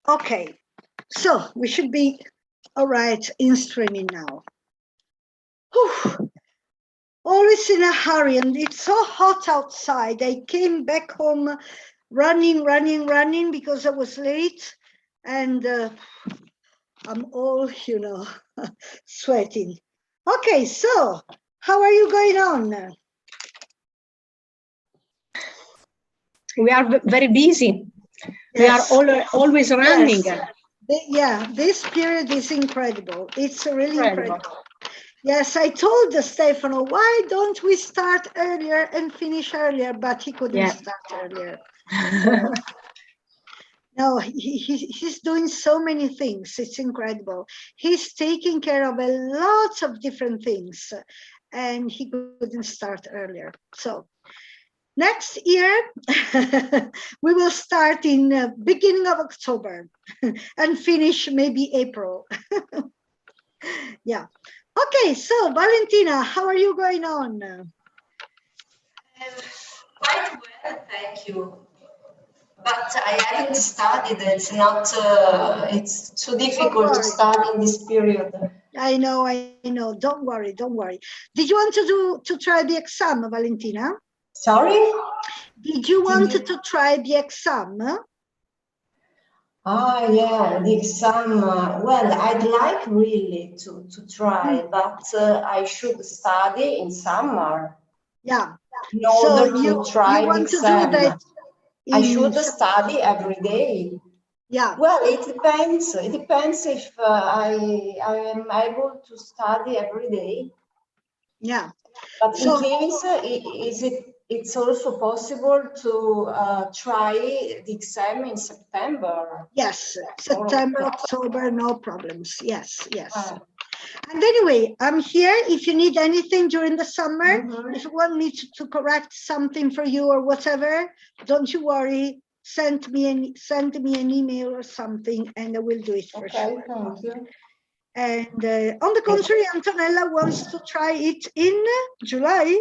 Okay, so we should be all right in streaming now. Whew. Always in a hurry, and it's so hot outside. I came back home running because I was late, and I'm all, sweating. Okay, so how are you going on? We are very busy. Yes. We are always running. Yes. Yeah, this period is incredible. It's really incredible. Yes, I told Stefano, why don't we start earlier and finish earlier? But he couldn't start earlier. No, he's doing so many things. It's incredible. He's taking care of a lot of different things, and he couldn't start earlier. So next year, we will start in beginning of October and finish maybe April. Yeah. Okay, so Valentina, how are you going on? Quite well, thank you. But I haven't studied. It's not. It's too difficult to study in this period. I know. Don't worry. Did you want to try the exam, Valentina? Sorry? Did you want to try the exam? Ah, yeah, the exam. Well, I'd like really to try, but I should study in summer. Yeah. In order to try the exam, I should study every day. Yeah. Well, it depends. It depends if I am able to study every day. Yeah. But in case, it's also possible to try the exam in September. Yes, September, October, no problems. Yes. And anyway, I'm here if you need anything during the summer. If you want me to correct something for you or whatever, don't you worry. Send me an email or something, and I will do it for sure. Thank you. And on the contrary, Antonella wants to try it in July.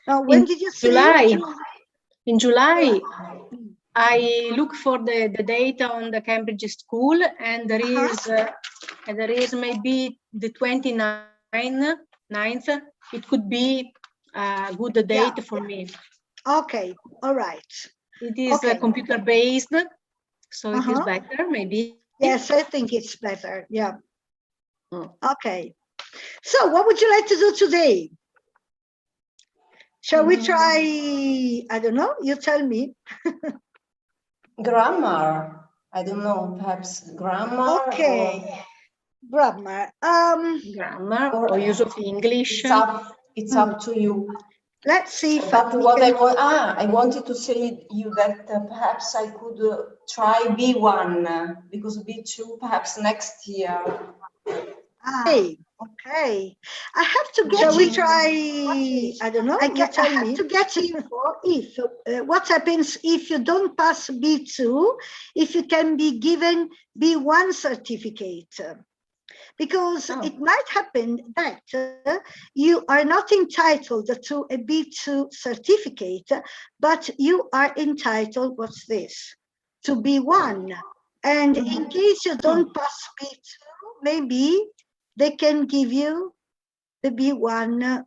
When did you say? In July. I look for the data on the Cambridge school, and there is maybe the 29th. It could be a good date for me. Okay, all right. It is computer based, so it is better maybe. Yes, I think it's better. Yeah. Okay. So what would you like to do today? Shall we try, I don't know, you tell me. Grammar. I don't know, perhaps grammar. Okay. Grammar. Grammar or use of English. It's up to you. Let's see. But what I wanted to say you that perhaps I could try B1 because B2 perhaps next year. Okay. I have to get. Shall we try? I don't know. You tell me. To get info if what happens if you don't pass B2, if you can be given B1 certificate. Because it might happen that you are not entitled to a B2 certificate, but you are entitled, what's this? To B1. And in case you don't pass B2, maybe they can give you the B1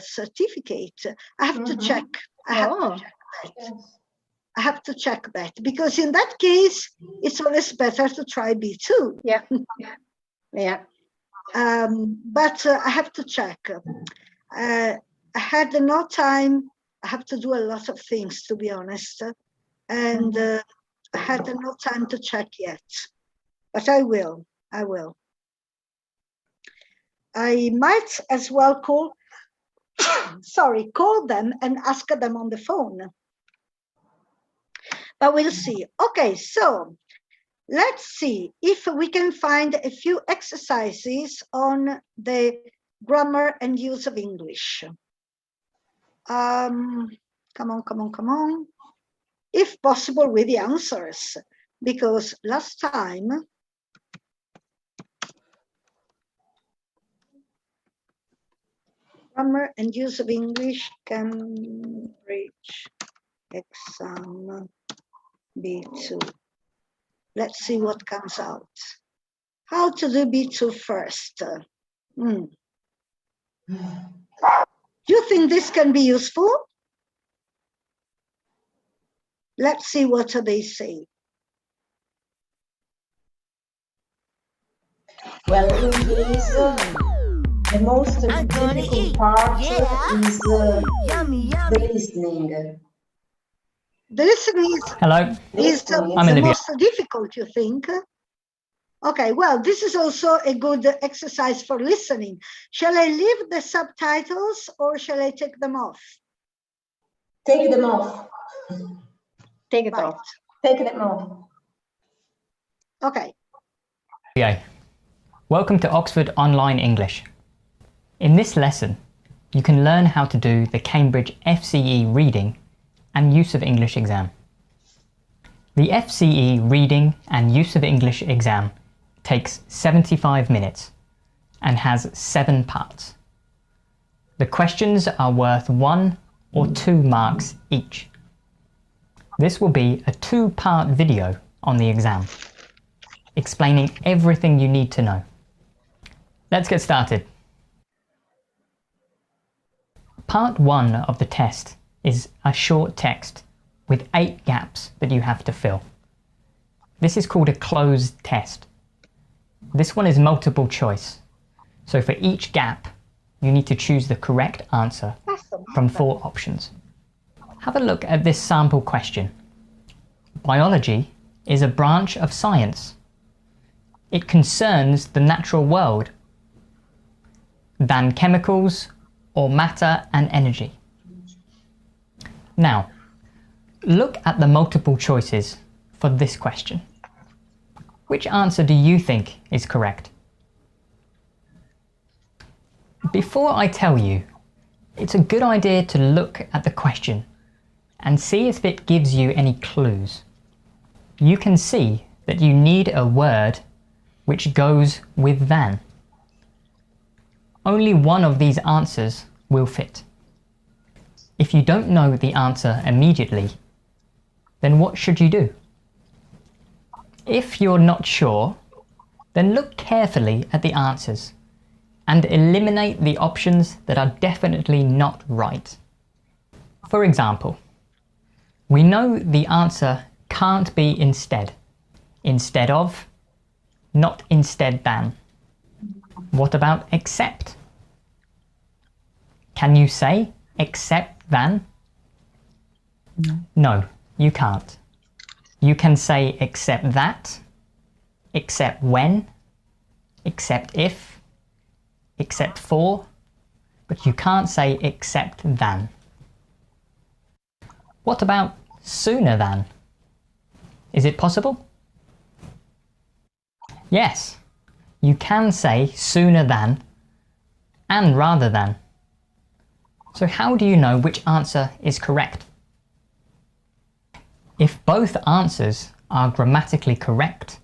certificate. I have to check. I have to check that because in that case, it's always better to try B2. Yeah. But I have to check. I had no time. I have to do a lot of things, to be honest. And I had no time to check yet. But I will. I might as well call them and ask them on the phone. But we'll see. Okay, so let's see if we can find a few exercises on the grammar and use of English. Come on. If possible with the answers, because last time grammar and use of English Cambridge exam B2. Let's see what comes out. How to do B2 first. Do you think this can be useful? Let's see what they say. Well, in case, the most difficult part is the listening. The listening is the most difficult, you think? Okay, well, this is also a good exercise for listening. Shall I leave the subtitles or shall I take them off? Take them off. Take it off. Take them off. Okay. Okay. Welcome to Oxford Online English. In this lesson, you can learn how to do the Cambridge FCE Reading and Use of English exam. The FCE Reading and Use of English exam takes 75 minutes and has 7 parts. The questions are worth 1 or 2 marks each. This will be a 2-part video on the exam, explaining everything you need to know. Let's get started. Part 1 of the test is a short text with 8 gaps that you have to fill. This is called a closed test. This one is multiple choice. So for each gap, you need to choose the correct answer from 4 options. Have a look at this sample question. Biology is a branch of science. It concerns the natural world than chemicals or matter and energy. Now, look at the multiple choices for this question. Which answer do you think is correct? Before I tell you, it's a good idea to look at the question and see if it gives you any clues. You can see that you need a word which goes with than. Only one of these answers will fit. If you don't know the answer immediately, then what should you do? If you're not sure, then look carefully at the answers and eliminate the options that are definitely not right. For example, we know the answer can't be instead, instead of, not instead than. What about except? Can you say except than? No, you can't. You can say except that, except when, except if, except for, but you can't say except than. What about sooner than? Is it possible? Yes, you can say sooner than and rather than. So how do you know which answer is correct? If both answers are grammatically correct,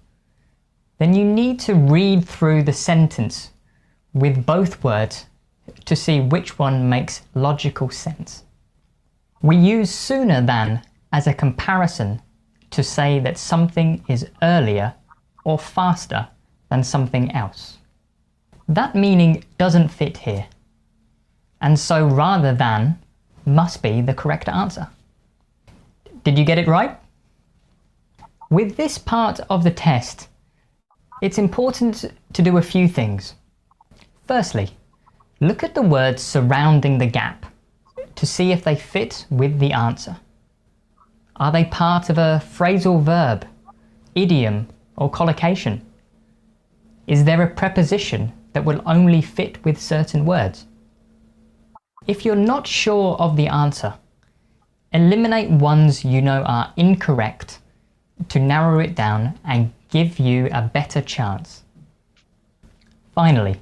then you need to read through the sentence with both words to see which one makes logical sense. We use sooner than as a comparison to say that something is earlier or faster than something else. That meaning doesn't fit here, and so rather than must be the correct answer. Did you get it right? With this part of the test, it's important to do a few things. Firstly, look at the words surrounding the gap to see if they fit with the answer. Are they part of a phrasal verb, idiom, or collocation? Is there a preposition that will only fit with certain words? If you're not sure of the answer, eliminate ones you know are incorrect to narrow it down and give you a better chance. Finally,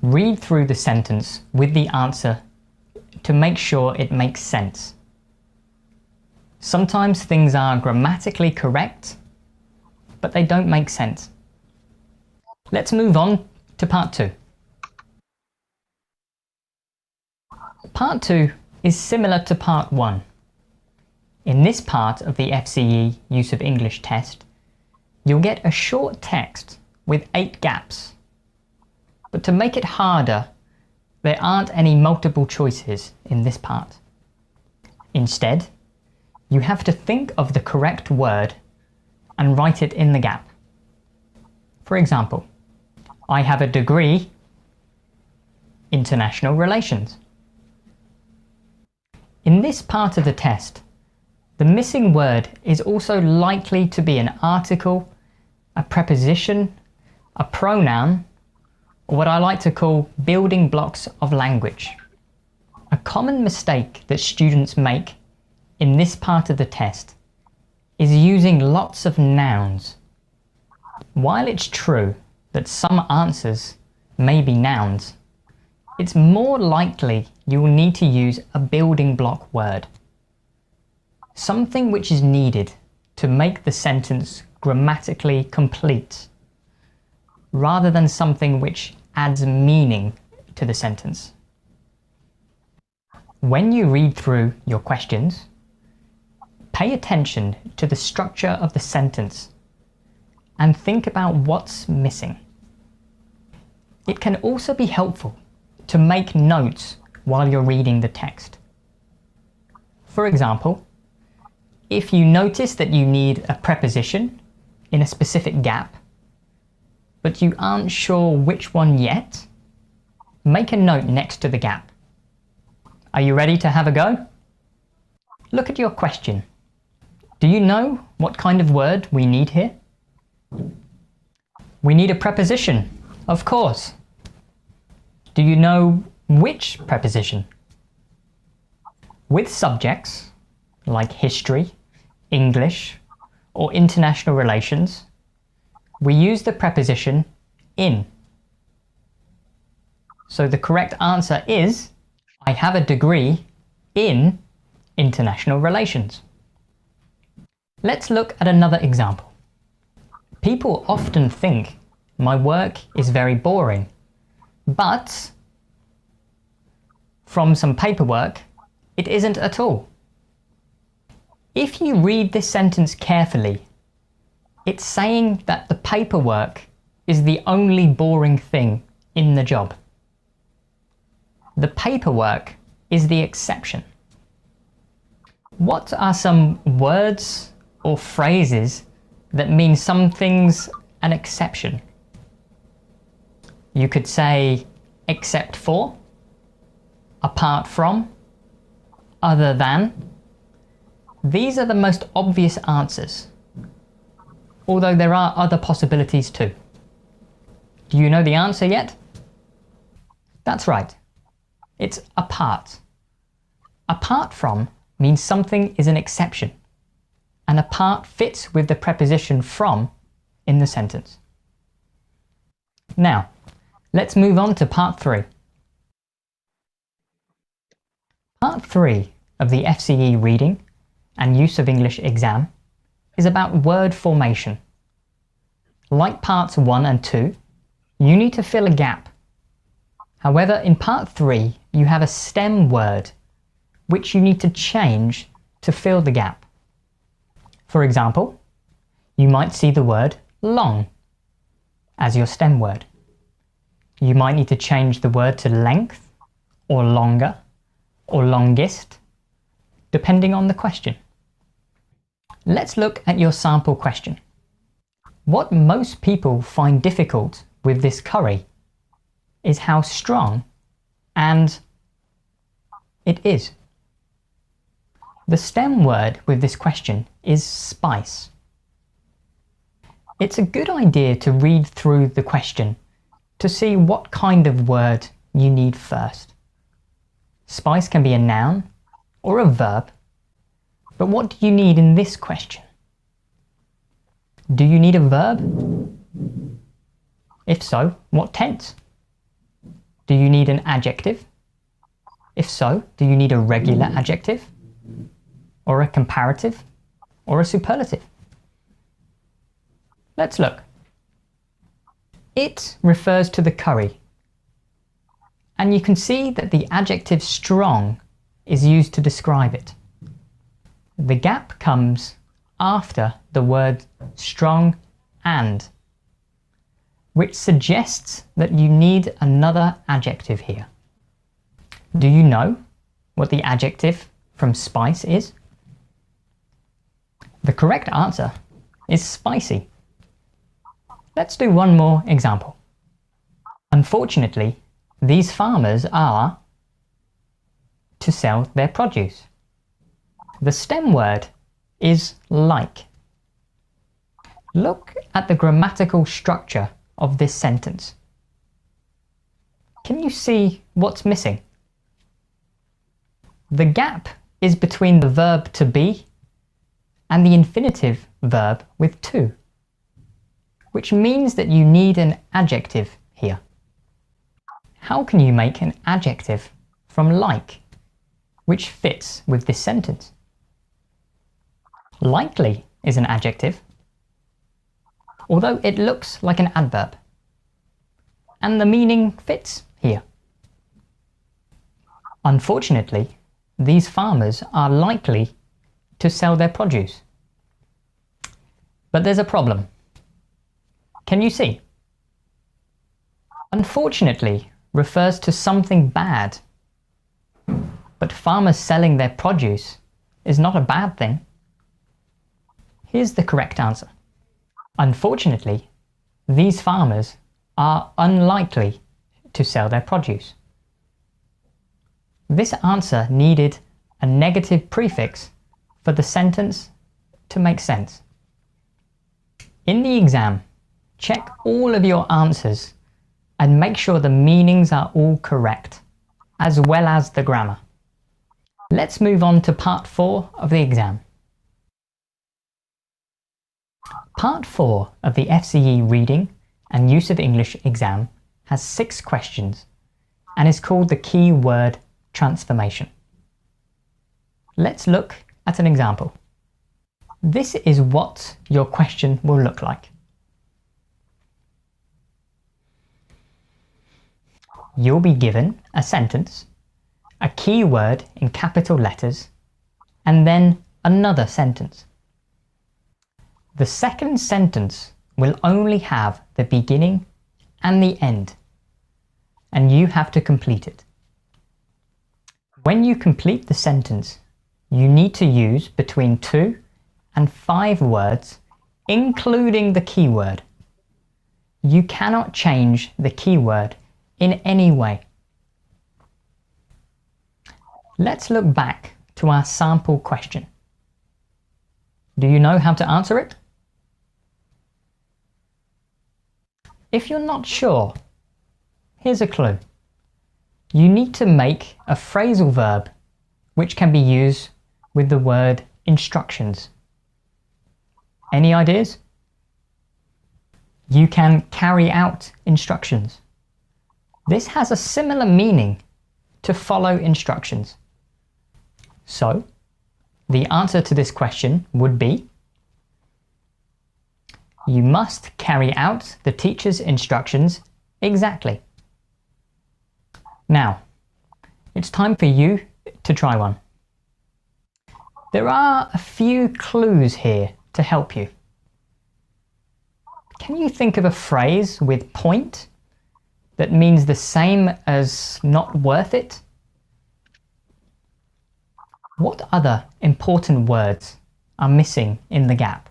read through the sentence with the answer to make sure it makes sense. Sometimes things are grammatically correct, but they don't make sense. Let's move on to part 2. Part 2 is similar to part 1. In this part of the FCE Use of English test, you'll get a short text with 8 gaps. But to make it harder, there aren't any multiple choices in this part. Instead, you have to think of the correct word and write it in the gap. For example, I have a degree International Relations. In this part of the test, the missing word is also likely to be an article, a preposition, a pronoun, or what I like to call building blocks of language. A common mistake that students make in this part of the test is using lots of nouns. While it's true that some answers may be nouns, it's more likely you will need to use a building block word. Something which is needed to make the sentence grammatically complete, rather than something which adds meaning to the sentence. When you read through your questions, pay attention to the structure of the sentence and think about what's missing. It can also be helpful to make notes while you're reading the text. For example, if you notice that you need a preposition in a specific gap, but you aren't sure which one yet, make a note next to the gap. Are you ready to have a go? Look at your question. Do you know what kind of word we need here? We need a preposition, of course. Do you know which preposition? With subjects like history, English, or international relations, we use the preposition in. So the correct answer is, I have a degree in international relations. Let's look at another example. People often think my work is very boring, but from some paperwork, it isn't at all. If you read this sentence carefully, it's saying that the paperwork is the only boring thing in the job. The paperwork is the exception. What are some words or phrases that mean some things an exception? You could say except for, apart from, other than. These are the most obvious answers, although there are other possibilities too. Do you know the answer yet? That's right. It's apart. Apart from means something is an exception, and apart fits with the preposition from in the sentence. Now, let's move on to part 3. Part 3 of the FCE Reading and Use of English exam is about word formation. Like parts 1 and 2, you need to fill a gap. However, in part 3, you have a stem word which you need to change to fill the gap. For example, you might see the word long as your stem word. You might need to change the word to length, or longer, or longest, depending on the question. Let's look at your sample question. What most people find difficult with this curry is how strong and it is. The stem word with this question is spice. It's a good idea to read through the question to see what kind of word you need first. Spice can be a noun or a verb, but what do you need in this question? Do you need a verb? If so, what tense? Do you need an adjective? If so, do you need a regular adjective? Or a comparative? Or a superlative? Let's look. It refers to the curry. And you can see that the adjective strong is used to describe it. The gap comes after the word strong and, which suggests that you need another adjective here. Do you know what the adjective from spice is? The correct answer is spicy. Let's do one more example. Unfortunately, these farmers are to sell their produce. The stem word is like. Look at the grammatical structure of this sentence. Can you see what's missing? The gap is between the verb to be and the infinitive verb with to, which means that you need an adjective here. How can you make an adjective from like, which fits with this sentence? Likely is an adjective, although it looks like an adverb, and the meaning fits here. Unfortunately, these farmers are likely to sell their produce. But there's a problem. Can you see? Unfortunately refers to something bad, but farmers selling their produce is not a bad thing. Here's the correct answer. Unfortunately, these farmers are unlikely to sell their produce. This answer needed a negative prefix for the sentence to make sense. In the exam, check all of your answers and make sure the meanings are all correct, as well as the grammar. Let's move on to part 4 of the exam. Part 4 of the FCE Reading and Use of English exam has 6 questions and is called the Key Word Transformation. Let's look at an example. This is what your question will look like. You'll be given a sentence, a key word in capital letters, and then another sentence. The second sentence will only have the beginning and the end, and you have to complete it. When you complete the sentence, you need to use between 2 and 5 words, including the keyword. You cannot change the keyword in any way. Let's look back to our sample question. Do you know how to answer it? If you're not sure, here's a clue. You need to make a phrasal verb which can be used with the word instructions. Any ideas? You can carry out instructions. This has a similar meaning to follow instructions. So, the answer to this question would be: you must carry out the teacher's instructions exactly. Now, it's time for you to try one. There are a few clues here to help you. Can you think of a phrase with point that means the same as not worth it? What other important words are missing in the gap?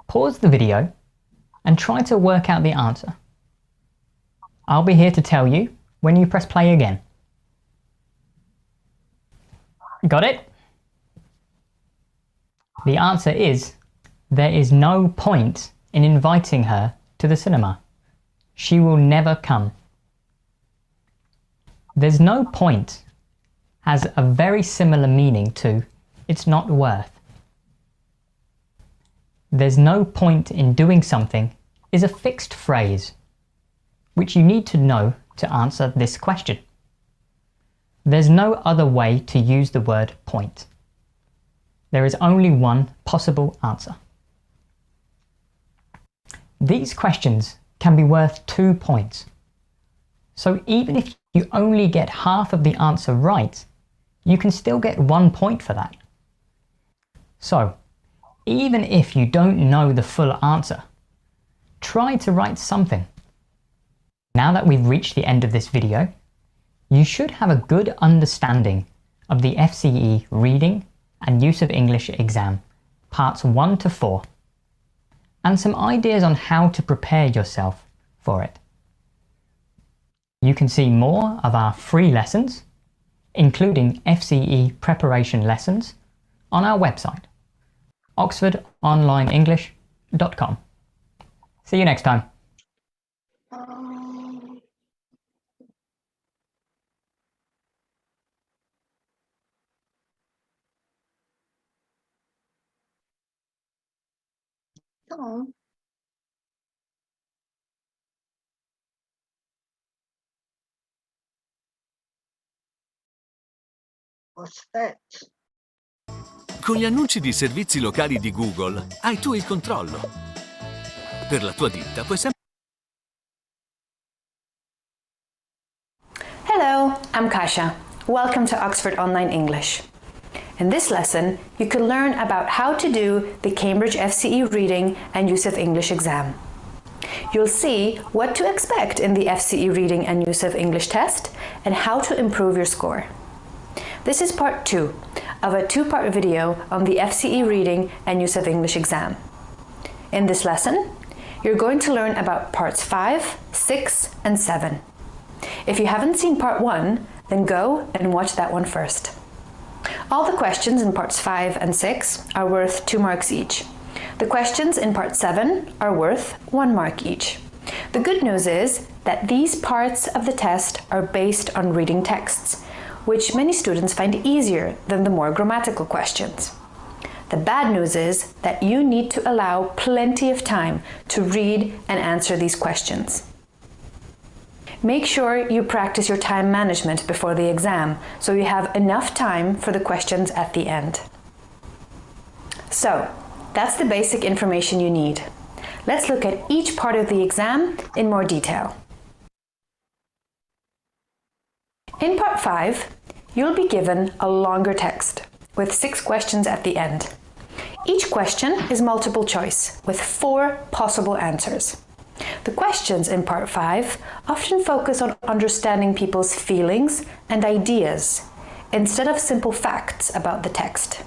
Pause the video and try to work out the answer. I'll be here to tell you when you press play again. Got it? The answer is, there is no point in inviting her to the cinema. She will never come. There's no point has a very similar meaning to it's not worth. There's no point in doing something is a fixed phrase, which you need to know to answer this question. There's no other way to use the word point. There is only one possible answer. These questions can be worth 2 points. So even if you only get half of the answer right, you can still get 1 point for that. So, Even if you don't know the full answer, try to write something. Now that we've reached the end of this video, you should have a good understanding of the FCE Reading and Use of English exam, parts 1 to 4, and some ideas on how to prepare yourself for it. You can see more of our free lessons, including FCE preparation lessons, on our website, oxfordonlineenglish.com. See you next time. Oh. What's that? Con gli annunci di servizi locali di Google hai tu il controllo. Per la tua ditta puoi sempre... Hello, I'm Kasia. Welcome to Oxford Online English. In this lesson, you can learn about how to do the Cambridge FCE Reading and Use of English exam. You'll see what to expect in the FCE Reading and Use of English test and how to improve your score. This is part 2 of a 2-part video on the FCE Reading and Use of English exam. In this lesson, you're going to learn about parts 5, 6, and 7. If you haven't seen part 1, then go and watch that one first. All the questions in parts 5 and 6 are worth 2 marks each. The questions in part 7 are worth 1 mark each. The good news is that these parts of the test are based on reading texts, which many students find easier than the more grammatical questions. The bad news is that you need to allow plenty of time to read and answer these questions. Make sure you practice your time management before the exam, so you have enough time for the questions at the end. So, that's the basic information you need. Let's look at each part of the exam in more detail. In part 5, you'll be given a longer text with 6 questions at the end. Each question is multiple choice with 4 possible answers. The questions in part 5 often focus on understanding people's feelings and ideas instead of simple facts about the text.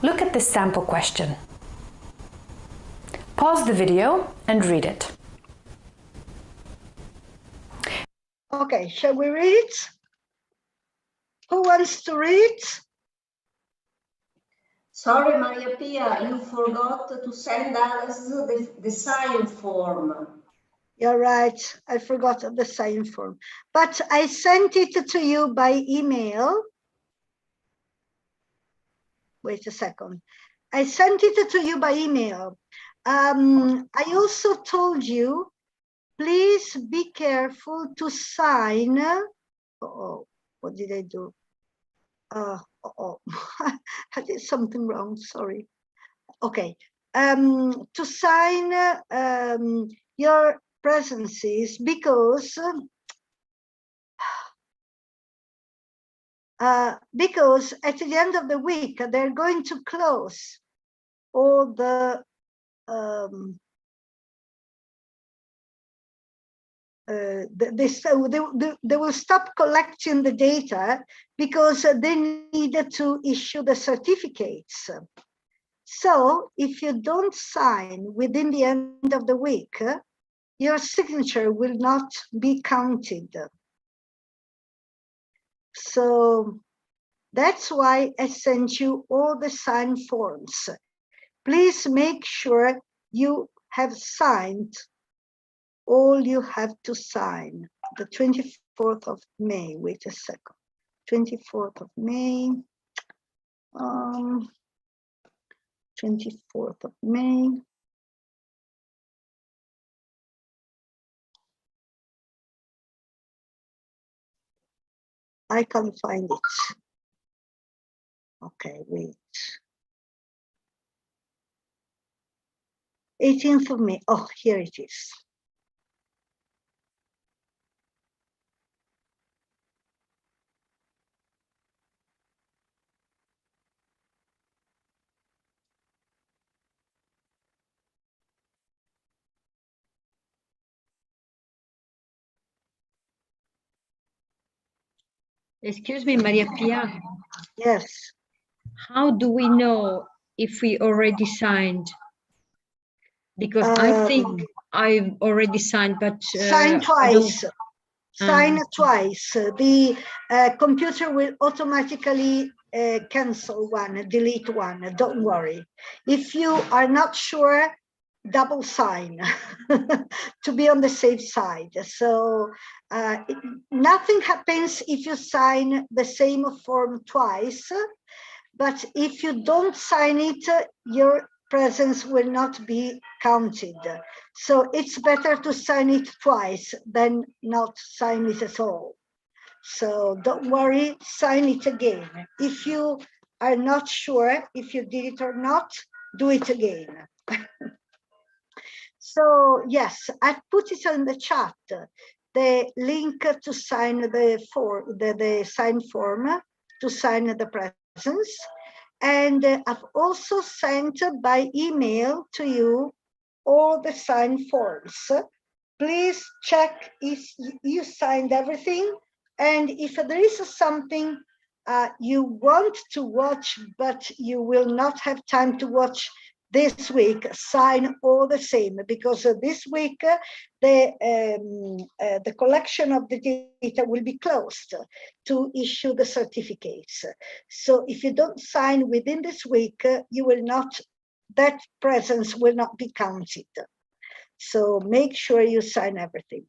Look at this sample question. Pause the video and read it. Okay, shall we read? Who wants to read? Sorry, Maria Pia, you forgot to send us the sign form. You're right, I forgot the sign form. But I sent it to you by email. Wait a second. I sent it to you by email. I also told you, please be careful to sign. Uh-oh, what did I do? I did something wrong, sorry. Okay, to sign your presences because at the end of the week they're going to close all the they will stop collecting the data because they needed to issue the certificates. So if you don't sign within the end of the week, your signature will not be counted. So that's why I sent you all the sign forms. Please make sure you have signed all you have to sign. The 24th of May, wait a second. 24th of May. 24th of May. I can't find it. Okay, wait. 18th of May. Oh, here it is. Excuse me, Maria Pia. Yes. How do we know if we already signed? Because I think I've already signed, but sign twice. Sign twice. The computer will automatically cancel one, delete one. Don't worry. If you are not sure, double sign to be on the safe side. So nothing happens if you sign the same form twice, but if you don't sign it, your presence will not be counted. So it's better to sign it twice than not sign it at all. So don't worry, sign it again. If you are not sure if you did it or not, do it again. So yes, I put it in the chat, the link to sign the sign form, to sign the presence. And I've also sent by email to you all the sign forms. Please check if you signed everything. And if there is something you want to watch, but you will not have time to watch this week, sign all the same, because this week the collection of the data will be closed to issue the certificates. So if you don't sign within this week, you will not, that presence will not be counted. So make sure you sign everything.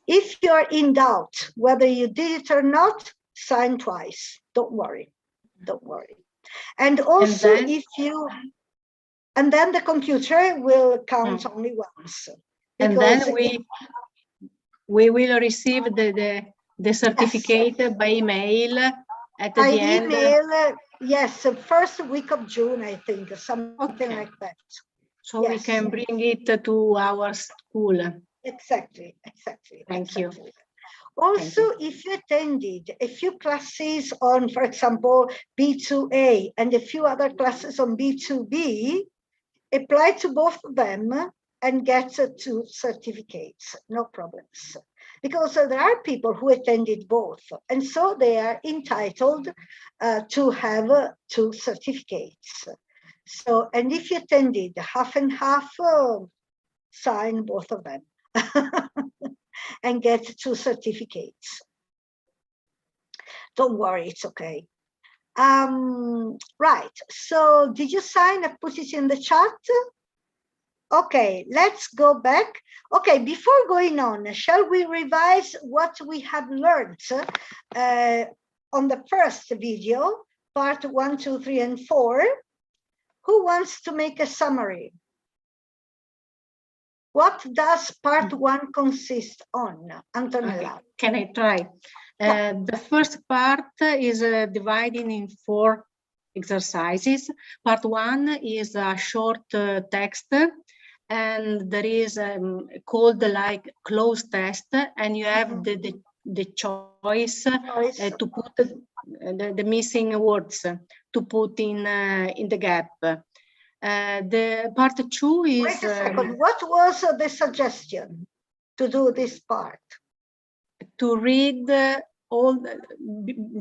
If you're in doubt whether you did it or not, sign twice. Don't worry. Don't worry. And also, if you, and then the computer will count only once. And then we will receive the certificate, yes, by email at the end. Email, yes, first week of June, I think, something like that. So yes, we can bring it to our school. Exactly, exactly. Thank you. Also, if you attended a few classes on, for example, B2A and a few other classes on B2B, apply to both of them and get 2 certificates, no problems. Because there are people who attended both, and so they are entitled to have 2 certificates. So, and if you attended half and half, sign both of them and get 2 certificates. Don't worry, it's okay. Right, so did you sign? I put it in the chat. Okay, let's go back. Okay, before going on, shall we revise what we have learned on the first video, part 1, 2, 3, and 4? Who wants to make a summary? What does part 1 consist on? Antonella. Okay. Can I try? The first part is divided in 4 exercises. Part 1 is a short text, and there is called like close test, and you have the choice to put the missing words to put in the gap. The part 2 is. Wait a second. What was the suggestion to do this part? To read all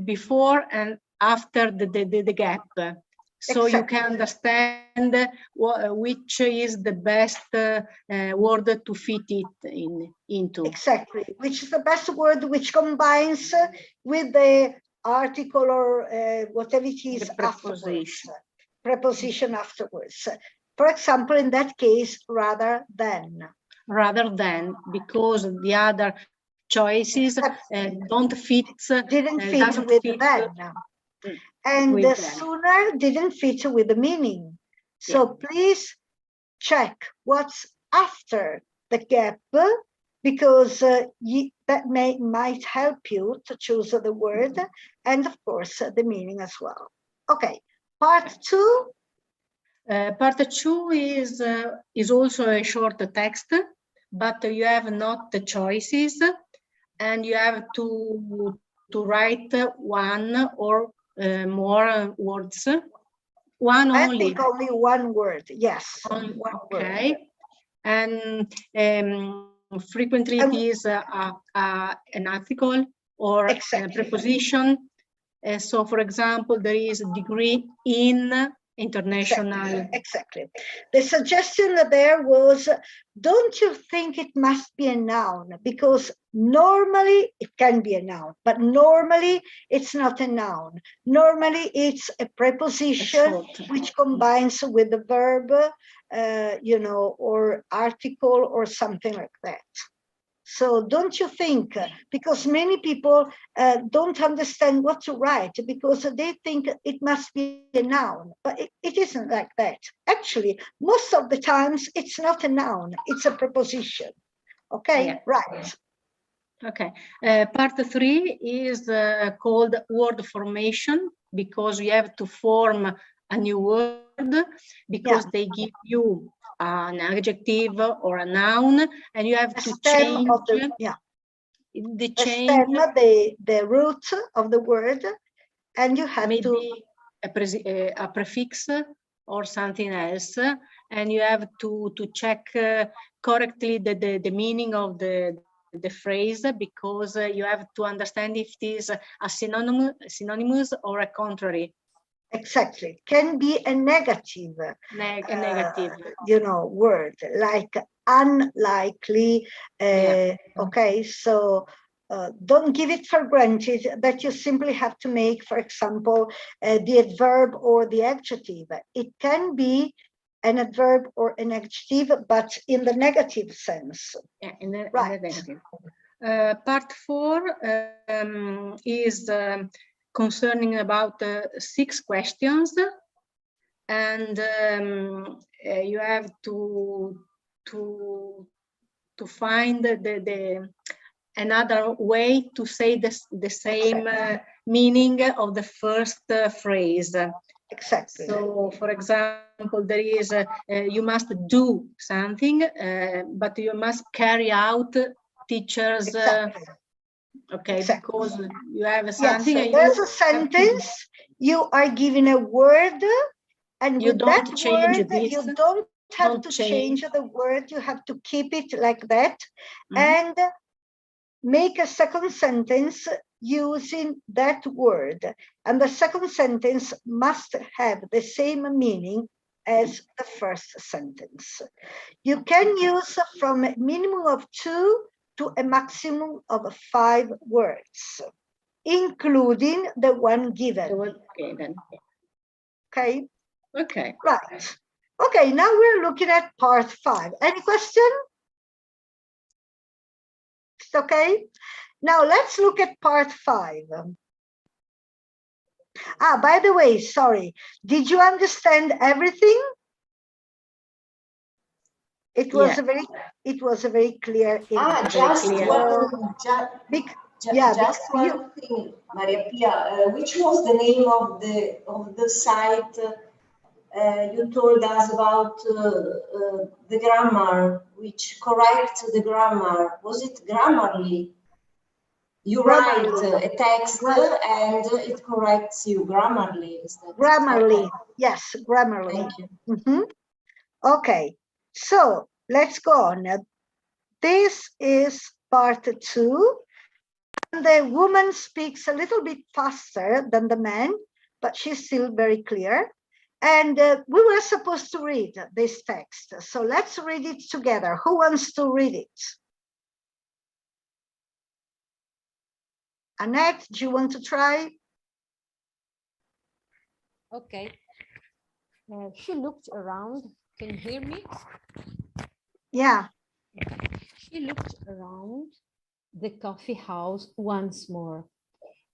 before and after the gap, so exactly, you can understand which is the best word to fit it into. Exactly, which is the best word which combines with the article or whatever it is, the preposition. Preposition afterwards. For example, in that case, rather than. Rather than, because the other choices don't fit. Didn't fit with than. And the sooner didn't fit with the meaning. So please check what's after the gap, because that might help you to choose the word and of course the meaning as well. Okay, part 2. Part 2 is also a short text, but you have not the choices, and you have to write 1 or more words. One I only. think only 1 word. Yes. Okay. Word. And frequently it is an article or Exactly. a preposition. So, for example, there is a degree in international. Exactly. The suggestion there was, don't you think it must be a noun? Because normally it can be a noun, but normally it's not a noun. Normally it's a preposition which combines with the verb, you know, or article or something like that. So don't you think, because many people don't understand what to write because they think it must be a noun, but it isn't like that. Actually, most of the times it's not a noun, it's a preposition. Okay, yeah. right. Okay, part 3 is called word formation, because you have to form a new word, because they give you an adjective or a noun, and you have to change the stem, the root of the word, and you have maybe to a prefix or something else, and you have to check correctly the meaning of the phrase, because you have to understand if it is a synonymous or a contrary. Exactly, can be a negative, you know, word, like unlikely. Okay, so don't give it for granted that you simply have to make, for example, the adverb or the adjective. It can be an adverb or an adjective, but in the negative sense. Yeah, in the negative. Part 4 is concerning about 6 questions, and you have to find another way to say the same meaning of the first phrase. Exactly. So, for example, there is you must do something, but you must carry out teachers. Okay, because you have something. Yes, so there's a sentence. You are given a word, and you with don't that change word, this. you don't have to change the word. You have to keep it like that, and make a second sentence using that word. And the second sentence must have the same meaning as the first sentence. You can use from a minimum of 2 to a maximum of 5 words, including the one given. Okay? Okay. Right. Okay, now we're looking at part 5. Any question? It's okay? Now let's look at part 5. By the way, sorry. Did you understand everything? It was a very clear English. Just one thing, Maria Pia. Which was the name of the site you told us about the grammar, which corrects the grammar? Was it Grammarly? You write a text and it corrects you. Grammarly, is that? Grammarly, yes, Grammarly. Thank you. Okay, so let's go on. This is part 2. The woman speaks a little bit faster than the man, but she's still very clear. And we were supposed to read this text. So let's read it together. Who wants to read it? Annette, do you want to try? Okay. She looked around. Can you hear me? Yeah. She looked around the coffee house once more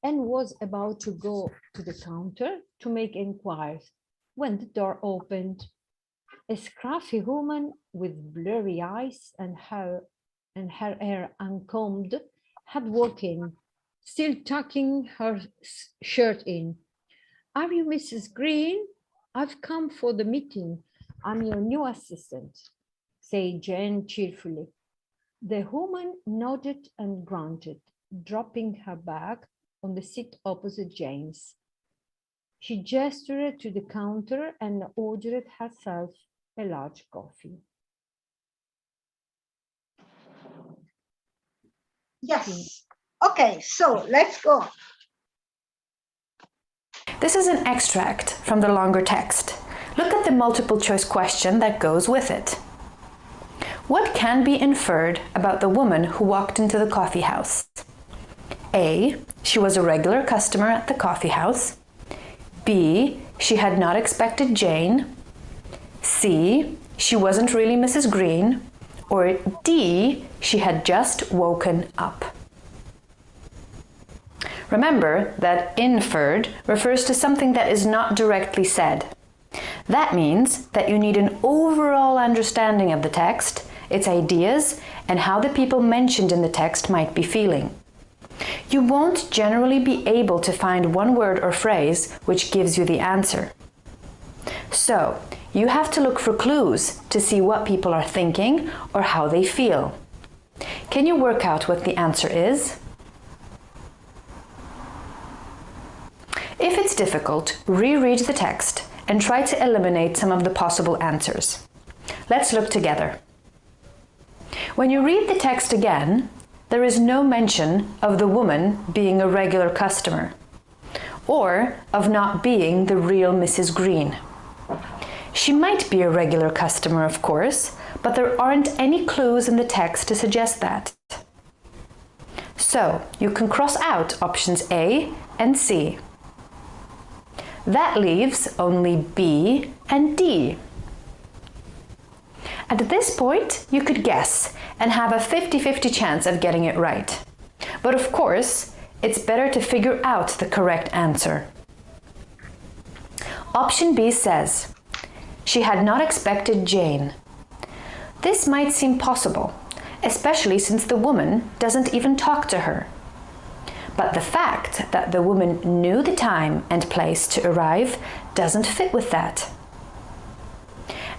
and was about to go to the counter to make inquiries when the door opened. A scruffy woman with blurry eyes and her hair uncombed had walked in, still tucking her shirt in. "Are you Mrs. Green? I've come for the meeting. I'm your new assistant," said Jane cheerfully. The woman nodded and grunted, dropping her bag on the seat opposite Jane's. She gestured to the counter and ordered herself a large coffee. Yes. Okay, so let's go. This is an extract from the longer text. Look at the multiple choice question that goes with it. What can be inferred about the woman who walked into the coffee house? A. She was a regular customer at the coffee house. B. She had not expected Jane. C. She wasn't really Mrs. Green. Or D. She had just woken up. Remember that inferred refers to something that is not directly said. That means that you need an overall understanding of the text, its ideas, and how the people mentioned in the text might be feeling. You won't generally be able to find one word or phrase which gives you the answer. So, you have to look for clues to see what people are thinking or how they feel. Can you work out what the answer is? If it's difficult, reread the text and try to eliminate some of the possible answers. Let's look together. When you read the text again, there is no mention of the woman being a regular customer or of not being the real Mrs. Green. She might be a regular customer, of course, but there aren't any clues in the text to suggest that. So, you can cross out options A and C. That leaves only B and D. At this point, you could guess and have a 50-50 chance of getting it right. But of course, it's better to figure out the correct answer. Option B says, she had not expected Jane. This might seem possible, especially since the woman doesn't even talk to her. But the fact that the woman knew the time and place to arrive doesn't fit with that.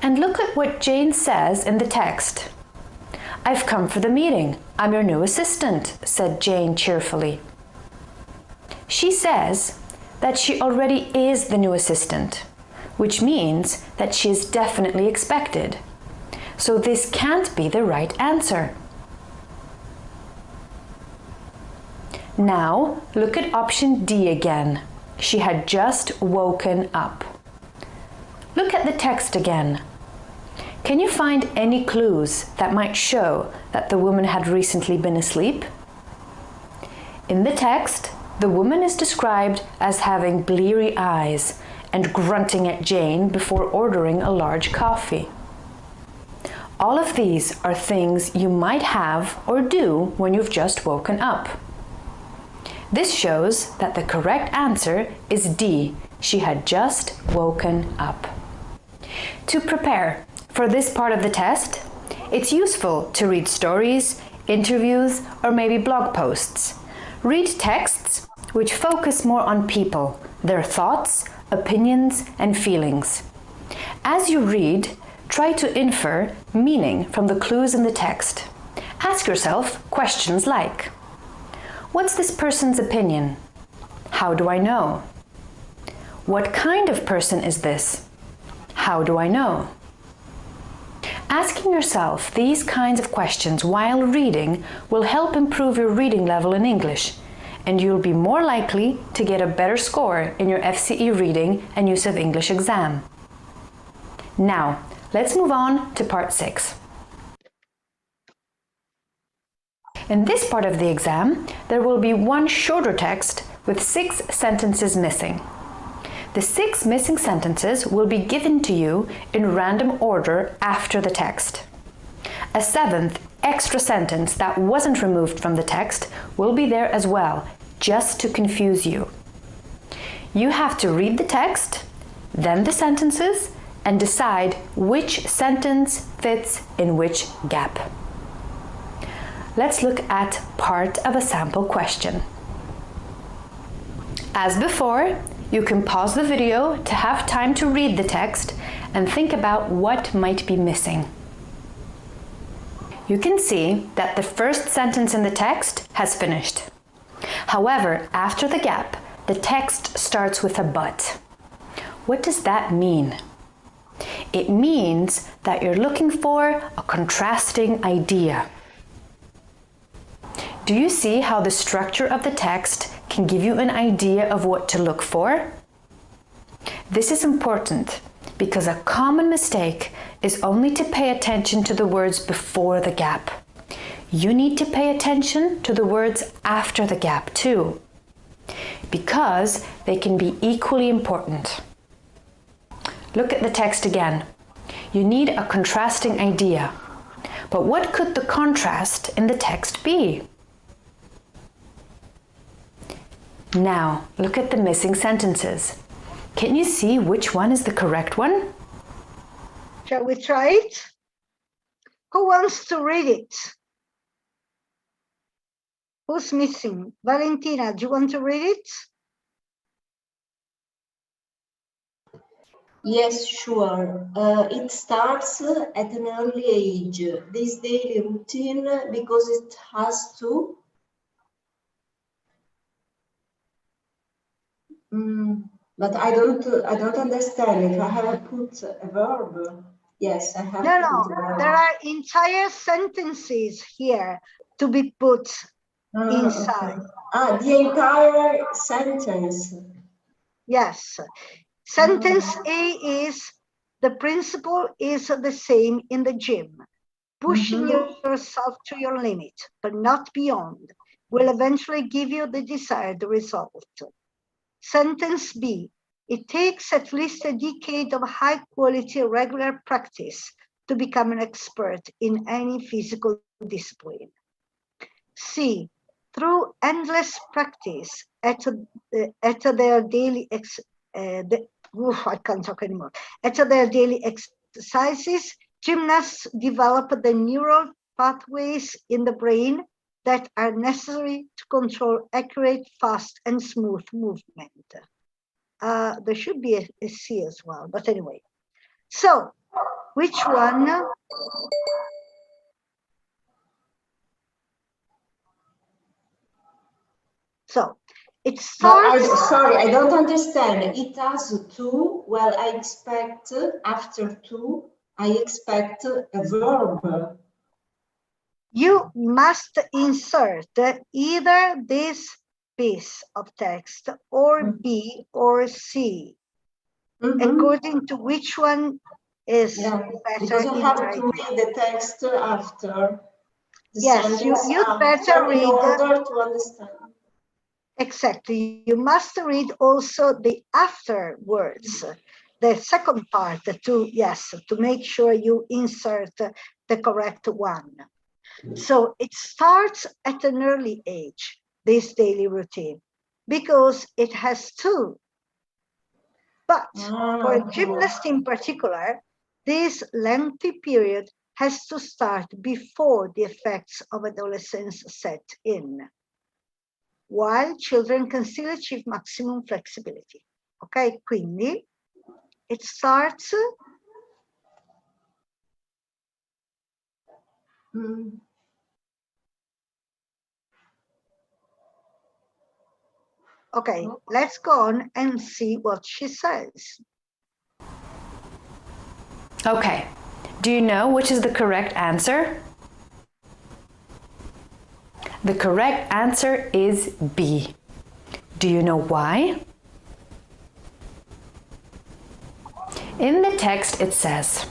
And look at what Jane says in the text. "I've come for the meeting. I'm your new assistant," said Jane cheerfully. She says that she already is the new assistant, which means that she is definitely expected. So this can't be the right answer. Now, look at option D again. She had just woken up. Look at the text again. Can you find any clues that might show that the woman had recently been asleep? In the text, the woman is described as having bleary eyes and grunting at Jane before ordering a large coffee. All of these are things you might have or do when you've just woken up. This shows that the correct answer is D. She had just woken up. To prepare for this part of the test, it's useful to read stories, interviews, or maybe blog posts. Read texts which focus more on people, their thoughts, opinions, and feelings. As you read, try to infer meaning from the clues in the text. Ask yourself questions like, what's this person's opinion? How do I know? What kind of person is this? How do I know? Asking yourself these kinds of questions while reading will help improve your reading level in English, and you'll be more likely to get a better score in your FCE reading and use of English exam. Now, let's move on to part 6. In this part of the exam, there will be one shorter text with 6 sentences missing. The 6 missing sentences will be given to you in random order after the text. A 7th extra sentence that wasn't removed from the text will be there as well, just to confuse you. You have to read the text, then the sentences, and decide which sentence fits in which gap. Let's look at part of a sample question. As before, you can pause the video to have time to read the text and think about what might be missing. You can see that the first sentence in the text has finished. However, after the gap, the text starts with a but. What does that mean? It means that you're looking for a contrasting idea. Do you see how the structure of the text can give you an idea of what to look for? This is important because a common mistake is only to pay attention to the words before the gap. You need to pay attention to the words after the gap too, because they can be equally important. Look at the text again. You need a contrasting idea. But what could the contrast in the text be? Now, look at the missing sentences. Can you see which one is the correct one? Shall we try it? Who wants to read it? Who's missing? Valentina, do you want to read it? Yes, sure. It starts at an early age. This daily routine, because it has to. But I don't understand if I have put a verb. Yes, I have. No, there are entire sentences here to be put inside. Okay. The entire sentence. Yes. Sentence A is, the principle is the same in the gym. Pushing yourself to your limit, but not beyond, will eventually give you the desired result. Sentence B, it takes at least a decade of high quality regular practice to become an expert in any physical discipline. C, through endless practice at their daily I can't talk anymore. At their daily exercises, gymnasts develop the neural pathways in the brain that are necessary to control accurate, fast, and smooth movement. There should be a C as well, but anyway. So, which one? So, it starts... Sorry, I don't understand. It has two. Well, I expect after two, I expect a verb. You must insert either this piece of text or B or C, according to which one is better. Because I have to read the text after. Yes, you'd better read. In order to understand. Exactly. You must read also the afterwards, the second part, to make sure you insert the correct one. So it starts at an early age, this daily routine, because it has two. But for a gymnast in particular, this lengthy period has to start before the effects of adolescence set in, while children can still achieve maximum flexibility. Ok, quindi it starts Okay, let's go on and see what she says. Okay, do you know which is the correct answer? The correct answer is B. Do you know why? In the text it says,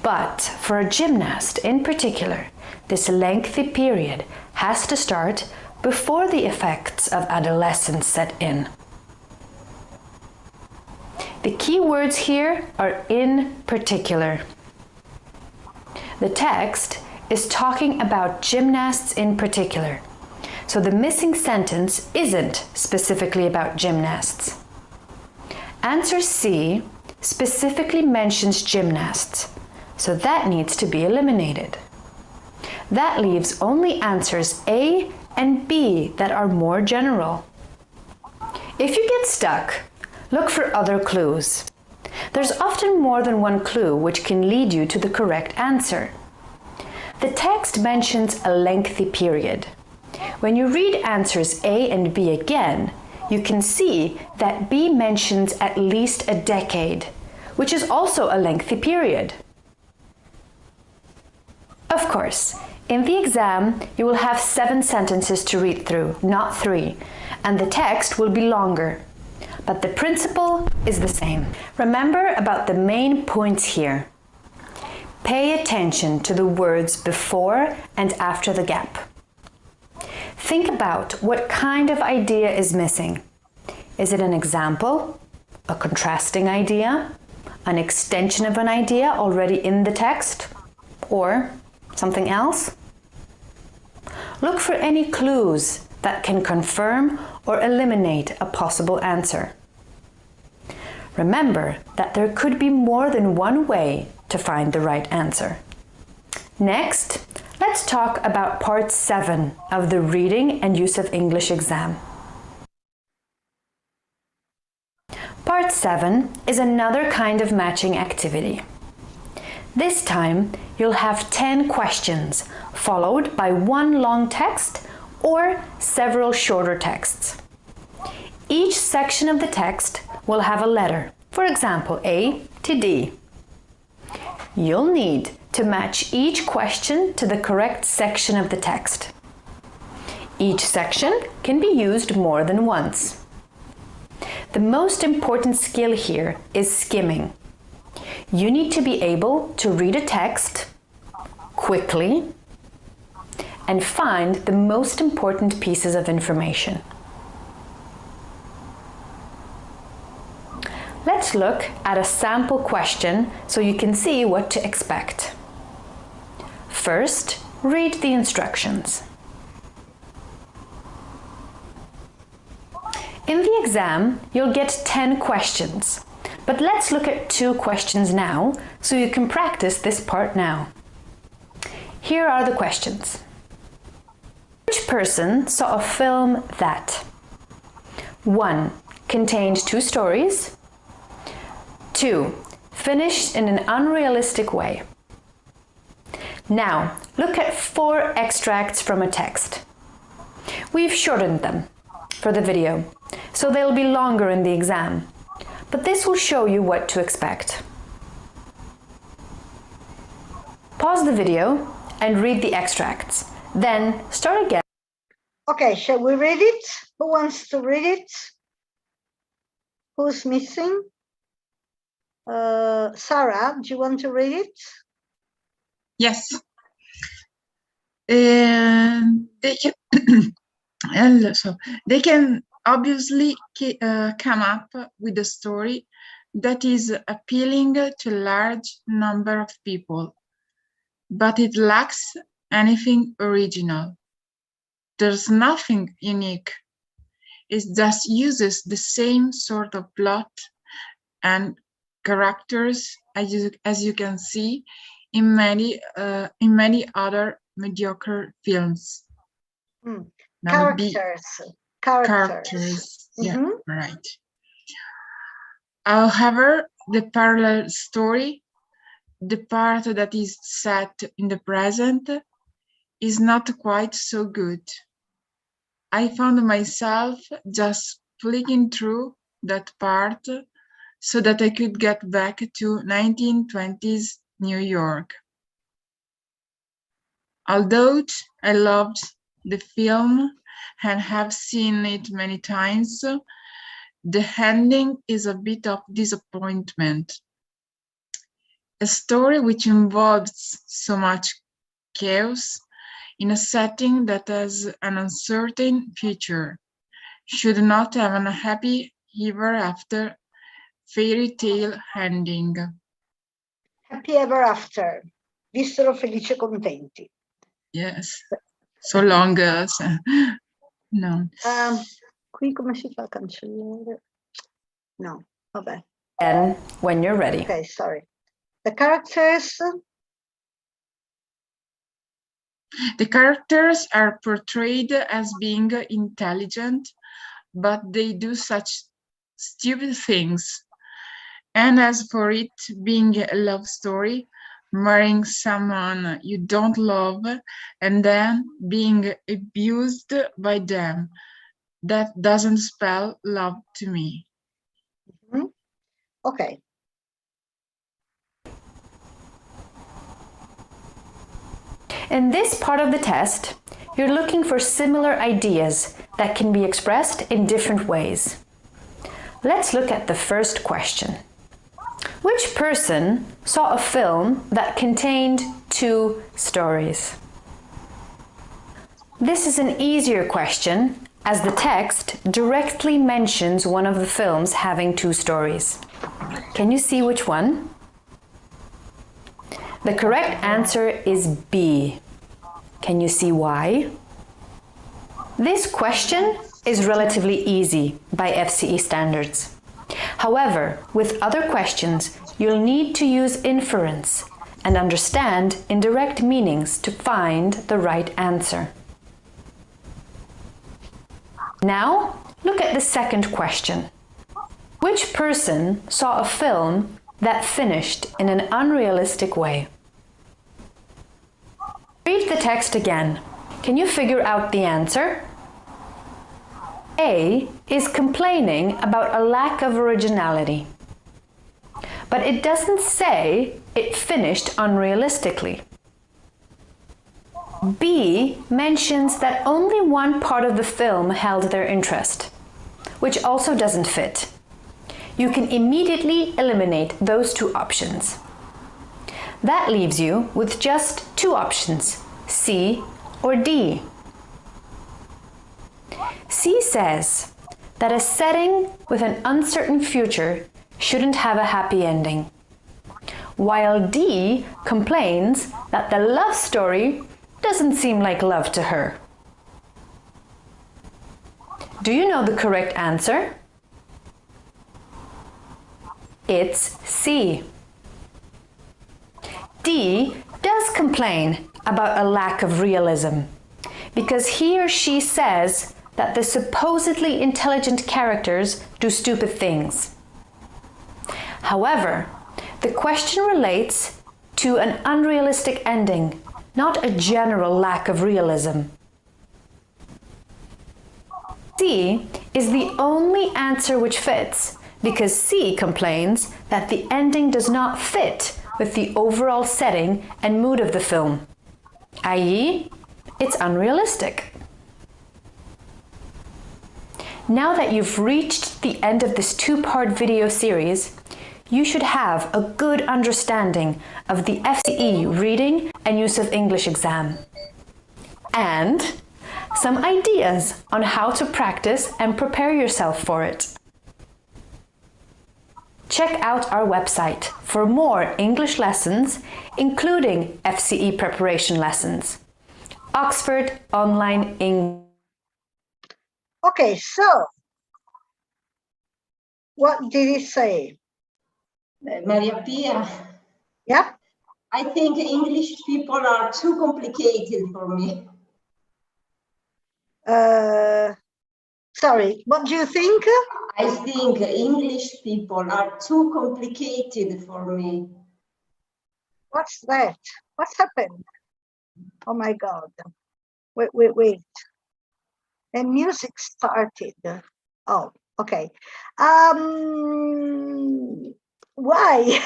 but for a gymnast in particular, this lengthy period has to start before the effects of adolescence set in. The key words here are in particular. The text is talking about gymnasts in particular, so the missing sentence isn't specifically about gymnasts. Answer C specifically mentions gymnasts, so that needs to be eliminated. That leaves only answers A and B that are more general. If you get stuck, look for other clues. There's often more than one clue which can lead you to the correct answer. The text mentions a lengthy period. When you read answers A and B again, you can see that B mentions at least a decade, which is also a lengthy period. Of course, In the exam, you will have 7 sentences to read through, not 3, and the text will be longer. But the principle is the same. Remember about the main points here. Pay attention to the words before and after the gap. Think about what kind of idea is missing. Is it an example, a contrasting idea, an extension of an idea already in the text, or something else? Look for any clues that can confirm or eliminate a possible answer. Remember that there could be more than one way to find the right answer. Next, let's talk about part 7 of the Reading and Use of English exam. Part 7 is another kind of matching activity. This time, you'll have 10 questions, followed by one long text or several shorter texts. Each section of the text will have a letter, for example, A to D. You'll need to match each question to the correct section of the text. Each section can be used more than once. The most important skill here is skimming. You need to be able to read a text quickly and find the most important pieces of information. Let's look at a sample question so you can see what to expect. First, read the instructions. In the exam, you'll get 10 questions, but let's look at 2 questions now so you can practice this part now. Here are the questions. Which person saw a film that 1. Contained 2 stories, 2. Finished in an unrealistic way? Now, look at 4 extracts from a text. We've shortened them for the video, so they'll be longer in the exam, but this will show you what to expect. Pause the video and read the extracts, then start again. Okay, shall we read it? Who wants to read it? Who's missing? Sarah, do you want to read it? Yes. They can obviously come up with a story that is appealing to a large number of people, but it lacks anything original. There's nothing unique. It just uses the same sort of plot and characters as you can see in many other mediocre films. Characters. Yeah, right. However, the parallel story, the part that is set in the present, is not quite so good. I found myself just flicking through that part so that I could get back to 1920s New York. Although I loved the film and have seen it many times, the ending is a bit of disappointment. A story which involves so much chaos in a setting that has an uncertain future should not have a happy ever after fairy tale ending. Happy ever after. Vissero felici e contenti. Yes. So long as no. Qui come si fa a cancellare? No, vabbè. And when you're ready. Okay, sorry. The characters are portrayed as being intelligent, but they do such stupid things. And as for it being a love story, marrying someone you don't love and then being abused by them, that doesn't spell love to me. In this part of the test, you're looking for similar ideas that can be expressed in different ways. Let's look at the first question. Which person saw a film that contained 2 stories? This is an easier question, as the text directly mentions one of the films having 2 stories. Can you see which one? The correct answer is B. Can you see why? This question is relatively easy by FCE standards. However, with other questions, you'll need to use inference and understand indirect meanings to find the right answer. Now, look at the second question. Which person saw a film that finished in an unrealistic way? Read the text again. Can you figure out the answer? A is complaining about a lack of originality. But it doesn't say it finished unrealistically. B mentions that only one part of the film held their interest, which also doesn't fit. You can immediately eliminate those 2 options. That leaves you with just 2 options, C or D. C says that a setting with an uncertain future shouldn't have a happy ending, while D complains that the love story doesn't seem like love to her. Do you know the correct answer? It's C. D does complain about a lack of realism because he or she says that the supposedly intelligent characters do stupid things. However, the question relates to an unrealistic ending, not a general lack of realism. C is the only answer which fits because C complains that the ending does not fit with the overall setting and mood of the film, i.e., it's unrealistic. Now that you've reached the end of this 2-part video series, you should have a good understanding of the FCE Reading and Use of English exam, and some ideas on how to practice and prepare yourself for it. Check out our website for more English lessons, including FCE preparation lessons. Oxford Online English. Okay, so what did he say? Maria Pia. Yeah? I think English people are too complicated for me. Sorry, what do you think? I think English people are too complicated for me. What's that? What's happened? Oh my God. Wait. The music started. Oh, okay. Why?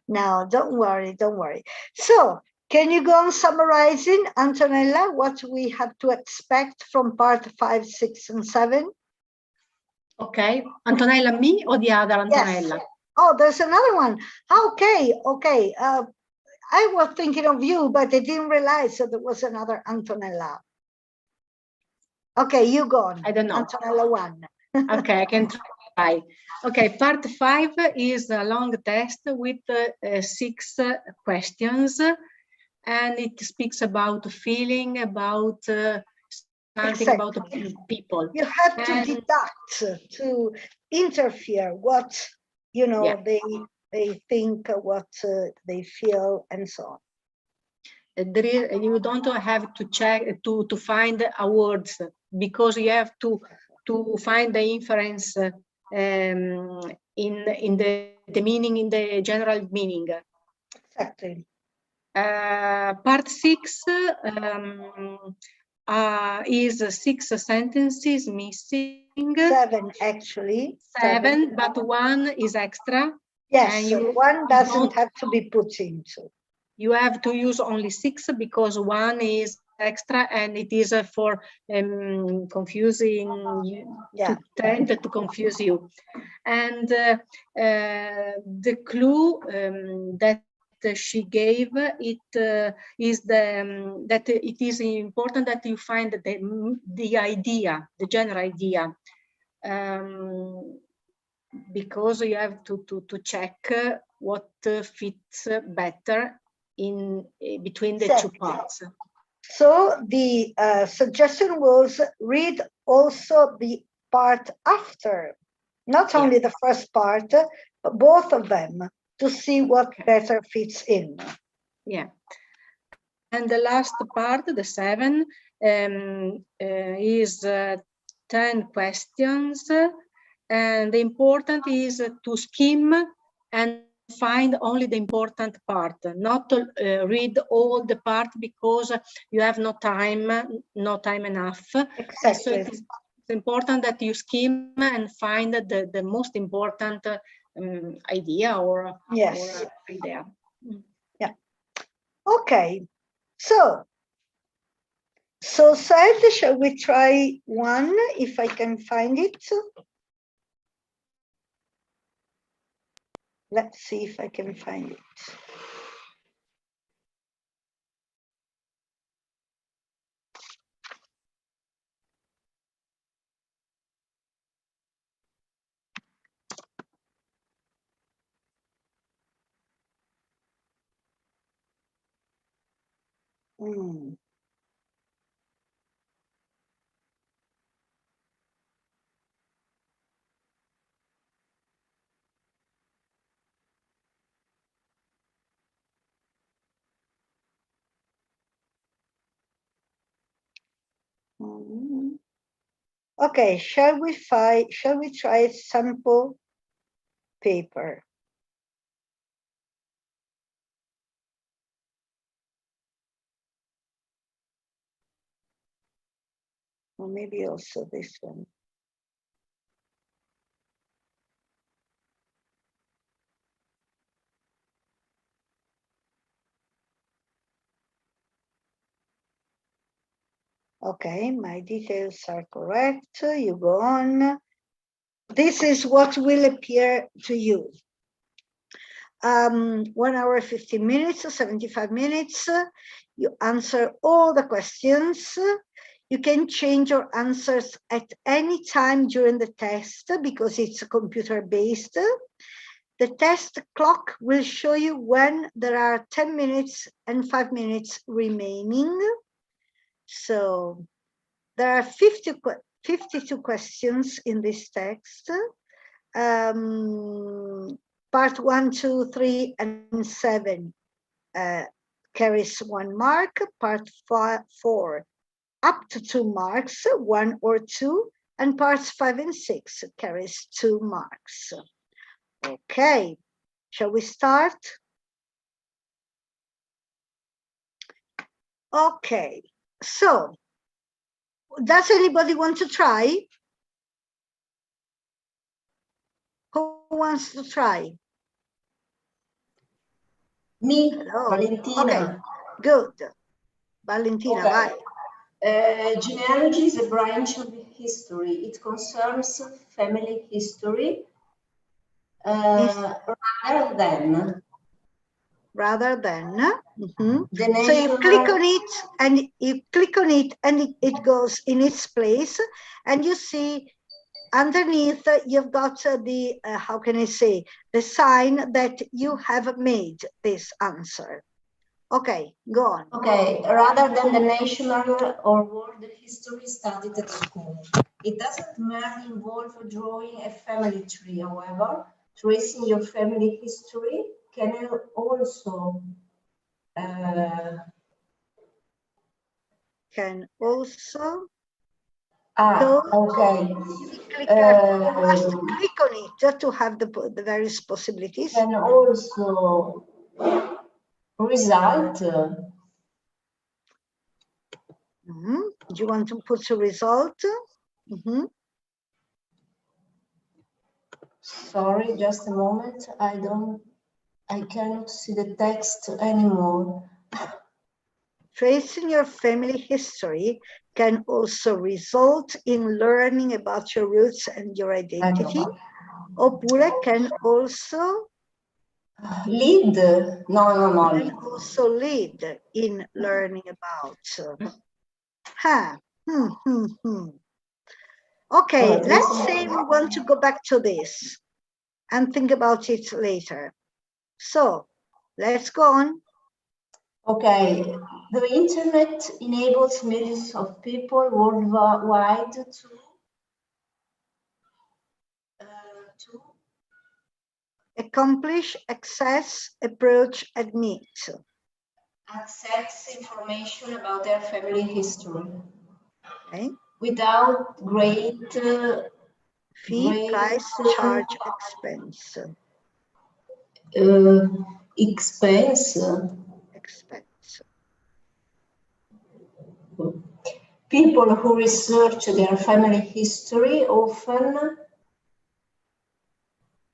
No, don't worry. So, can you go on summarizing, Antonella, what we have to expect from part 5, 6, and 7? Okay, Antonella, me or the other Antonella? Yes. Oh, there's another one. Okay. I was thinking of you, but I didn't realize that there was another Antonella. Okay, you go on. I don't know. Antonella 1. Okay, I can try. Okay, part 5 is a long test with 6 questions, and it speaks about feeling, about something about people. You have to deduct, to interfere what, you know, yeah, they think, what they feel, and so on. You don't have to check to find words, because you have to find the inference in the meaning, in the general meaning. Exactly. Part 6 is 6 sentences missing. 7 actually. 7, but 1 is extra. Yes, and one doesn't have to be put into. you have to use only 6 because 1 is extra and it is for confusing you, to tend to confuse you. And the clue that she gave it is that it is important that you find the idea, the general idea, because you have to check what fits better in between the two parts. So the suggestion was read also the part after, not only the first part, but both of them, to see what better fits in. Yeah. And the last part, the 7, is 10 questions. And the important is to skim and find only the important part, not to read all the part because you have no time enough. Exactly. So it's important that you skim and find the most important idea or idea. Yeah. Okay. So said, shall we try one if I can find it? Let's see if I can find it. Okay, shall we try sample paper? Or maybe also this one. Okay, my details are correct. You go on. This is what will appear to you. 1 hour, 15 minutes, 75 minutes. You answer all the questions. You can change your answers at any time during the test because it's computer-based. The test clock will show you when there are 10 minutes and 5 minutes remaining. So there are 52 questions in this text. Part 1, 2, 3, and 7 carries 1 mark. Part 4 up to 2 marks, 1 or 2, and parts 5 and 6 carries 2 marks. Okay, shall we start? Okay, so does anybody want to try? Who wants to try? Me, Hello. Valentina. Okay, good. Valentina, okay. Vai. Genealogy is a branch of history. It concerns family history rather than. So you click on it and it goes in its place, and you see underneath you've got the how can I say, the sign that you have made this answer. Okay, go on. Okay, rather than the national or world history studied at school. It doesn't merely involve drawing a family tree, however. Tracing your family history can also okay. You must click on it just to have the various possibilities. Can also result. Do you want to put a result? Sorry, just a moment. I don't. I cannot see the text anymore. Tracing your family history can also result in learning about your roots and your identity, oppure can also lead. Can also lead in learning about. Okay, let's say we want to go back to this and think about it later. So let's go on. Okay, the internet enables millions of people worldwide to accomplish, access, approach, admit. Access information about their family history. Okay. Without great fee, price, charge, expense. Expense. People who research their family history often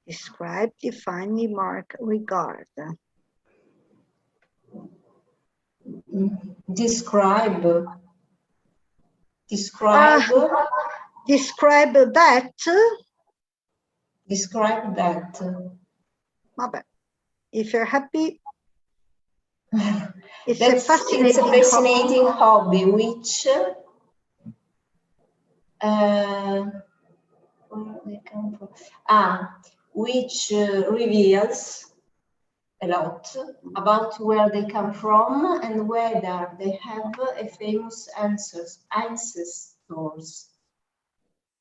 describe, define, remark, regard. Describe that. Describe that. Vabbè. If you're happy, it's a fascinating hobby which which reveals a lot about where they come from and whether they have a famous ancestors.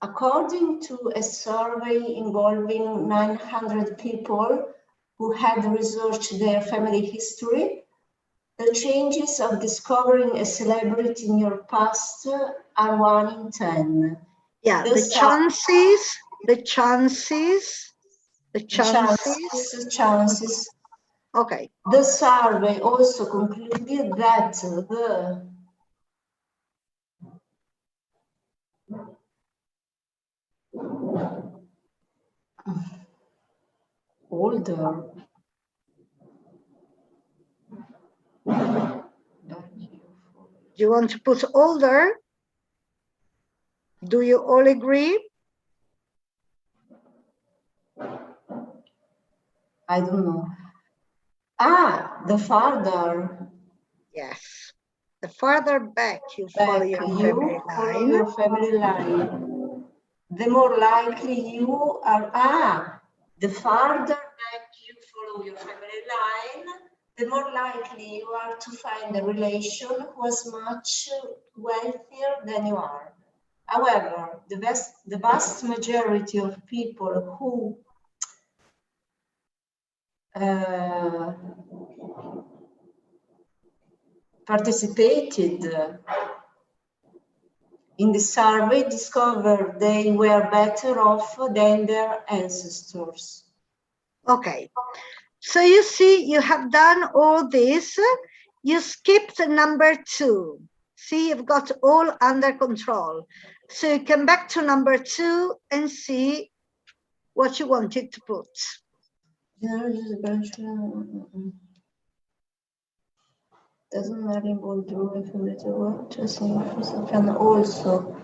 According to a survey involving 900 people who had researched their family history, the chances of discovering a celebrity in your past are 1 in 10. Yeah, the chances. Okay. The survey also concluded that the older do you want to put older? Do you all agree? I don't know. The farther. Yes. The farther back you follow your family line, the more likely you are. The farther back you follow your family line, the more likely you are to find a relation who is much wealthier than you are. However, the vast majority of people who participated in the survey discovered they were better off than their ancestors. Okay, so you see, you have done all this. You skipped number 2. See, you've got all under control. So you come back to number 2 and see what you wanted to put. Doesn't matter involve the rule of the work, just can also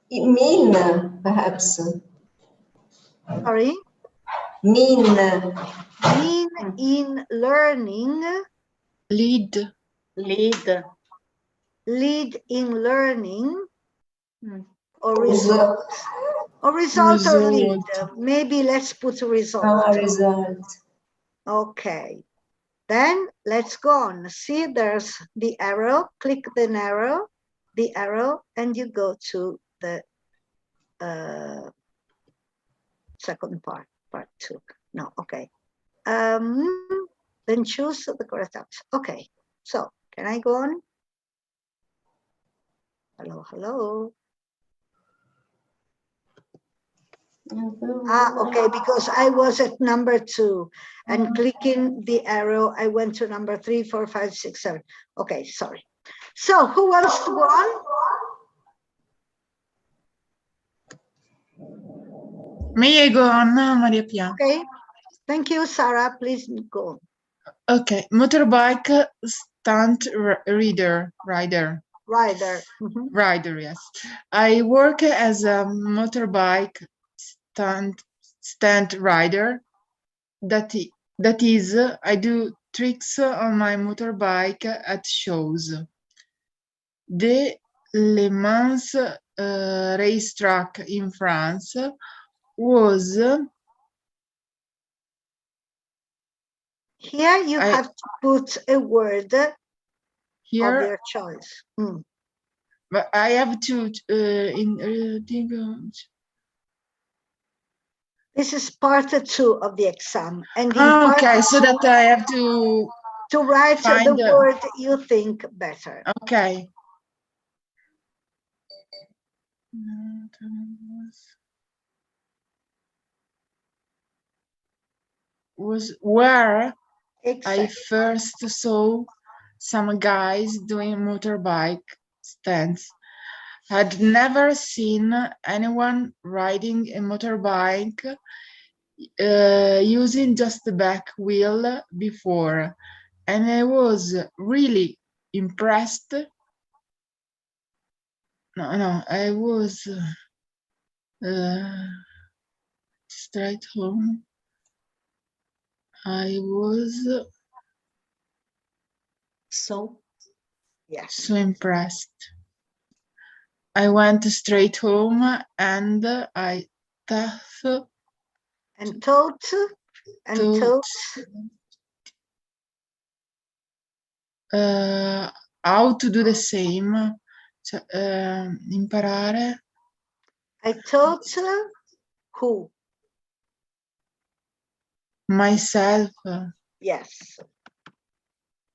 it mean perhaps. Sorry? Mean in learning. Lead in learning. Or result. Or result or lead. Maybe let's put result. Result. Okay. Then let's go on. See, there's the arrow. Click the arrow, and you go to the second part 2. No, okay. Then choose the correct option. Okay. So can I go on? Hello. Okay, because I was at number 2 and clicking the arrow, I went to number 3, 4, 5, 6, 7. Okay, sorry. So who wants to go on? May I go on, Maria Pia? Okay. Thank you, Sarah. Please go. Okay. Motorbike stunt rider. Rider. Rider, yes. I work as a motorbike stunt rider. That is, I do tricks on my motorbike at shows. The Le Mans racetrack in France was... Here you have to put a word here, of your choice. But I have to This is part 2 of the exam, and okay, so that I have to write the word you think better. Okay. Was where I first saw some guys doing motorbike stunts. I'd never seen anyone riding a motorbike using just the back wheel before, and I was really impressed. I was straight home. I was so impressed. I went straight home and I thought how to do the same. Imparare. I taught who? Myself. Yes.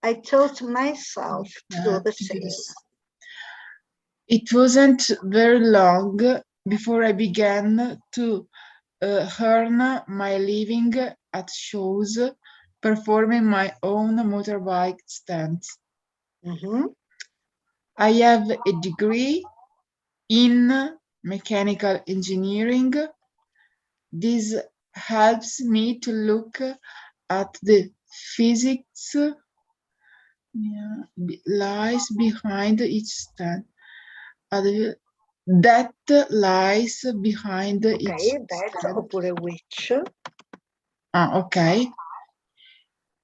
I taught myself to do the same. It wasn't very long before I began to earn my living at shows, performing my own motorbike stunts. I have a degree in mechanical engineering. This helps me to look at the physics lies behind each stunt. That lies behind each stunt. Oppure which. Okay.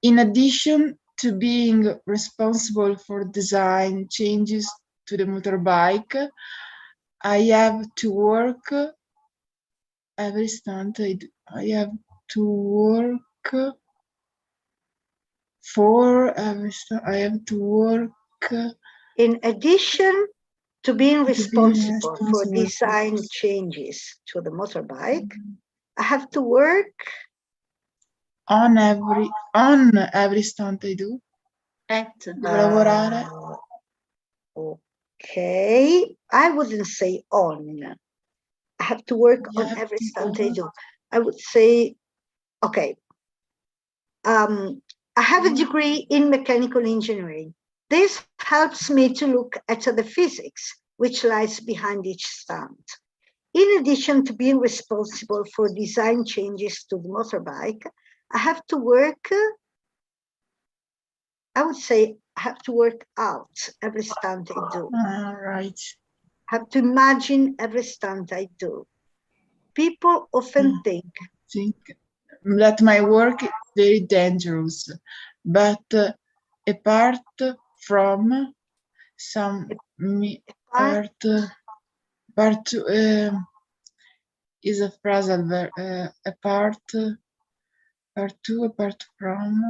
In addition to being responsible for design changes to the motorbike, I have to work every stunt I do. I have to work for every stunt. I have to work. In addition to being responsible for design changes to the motorbike, I have to work on every stunt I do. Lavorare. Okay, I wouldn't say on. I have to work on every stunt I do. I would say, okay, I have a degree in mechanical engineering. This helps me to look at the physics which lies behind each stunt. In addition to being responsible for design changes to the motorbike, I have to work, I would say, I have to work out every stunt I do. Right. I have to imagine every stunt I do. People often think that my work is very dangerous, but apart from some part is a phrasal verb. Apart from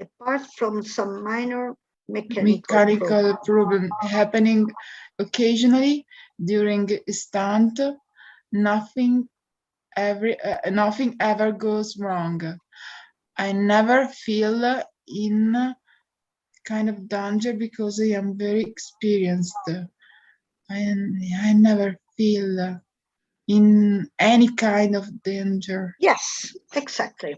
apart from some minor mechanical problem happening occasionally during a stunt, nothing ever goes wrong. I never feel in kind of danger because I am very experienced. I never feel in any kind of danger. Yes, exactly.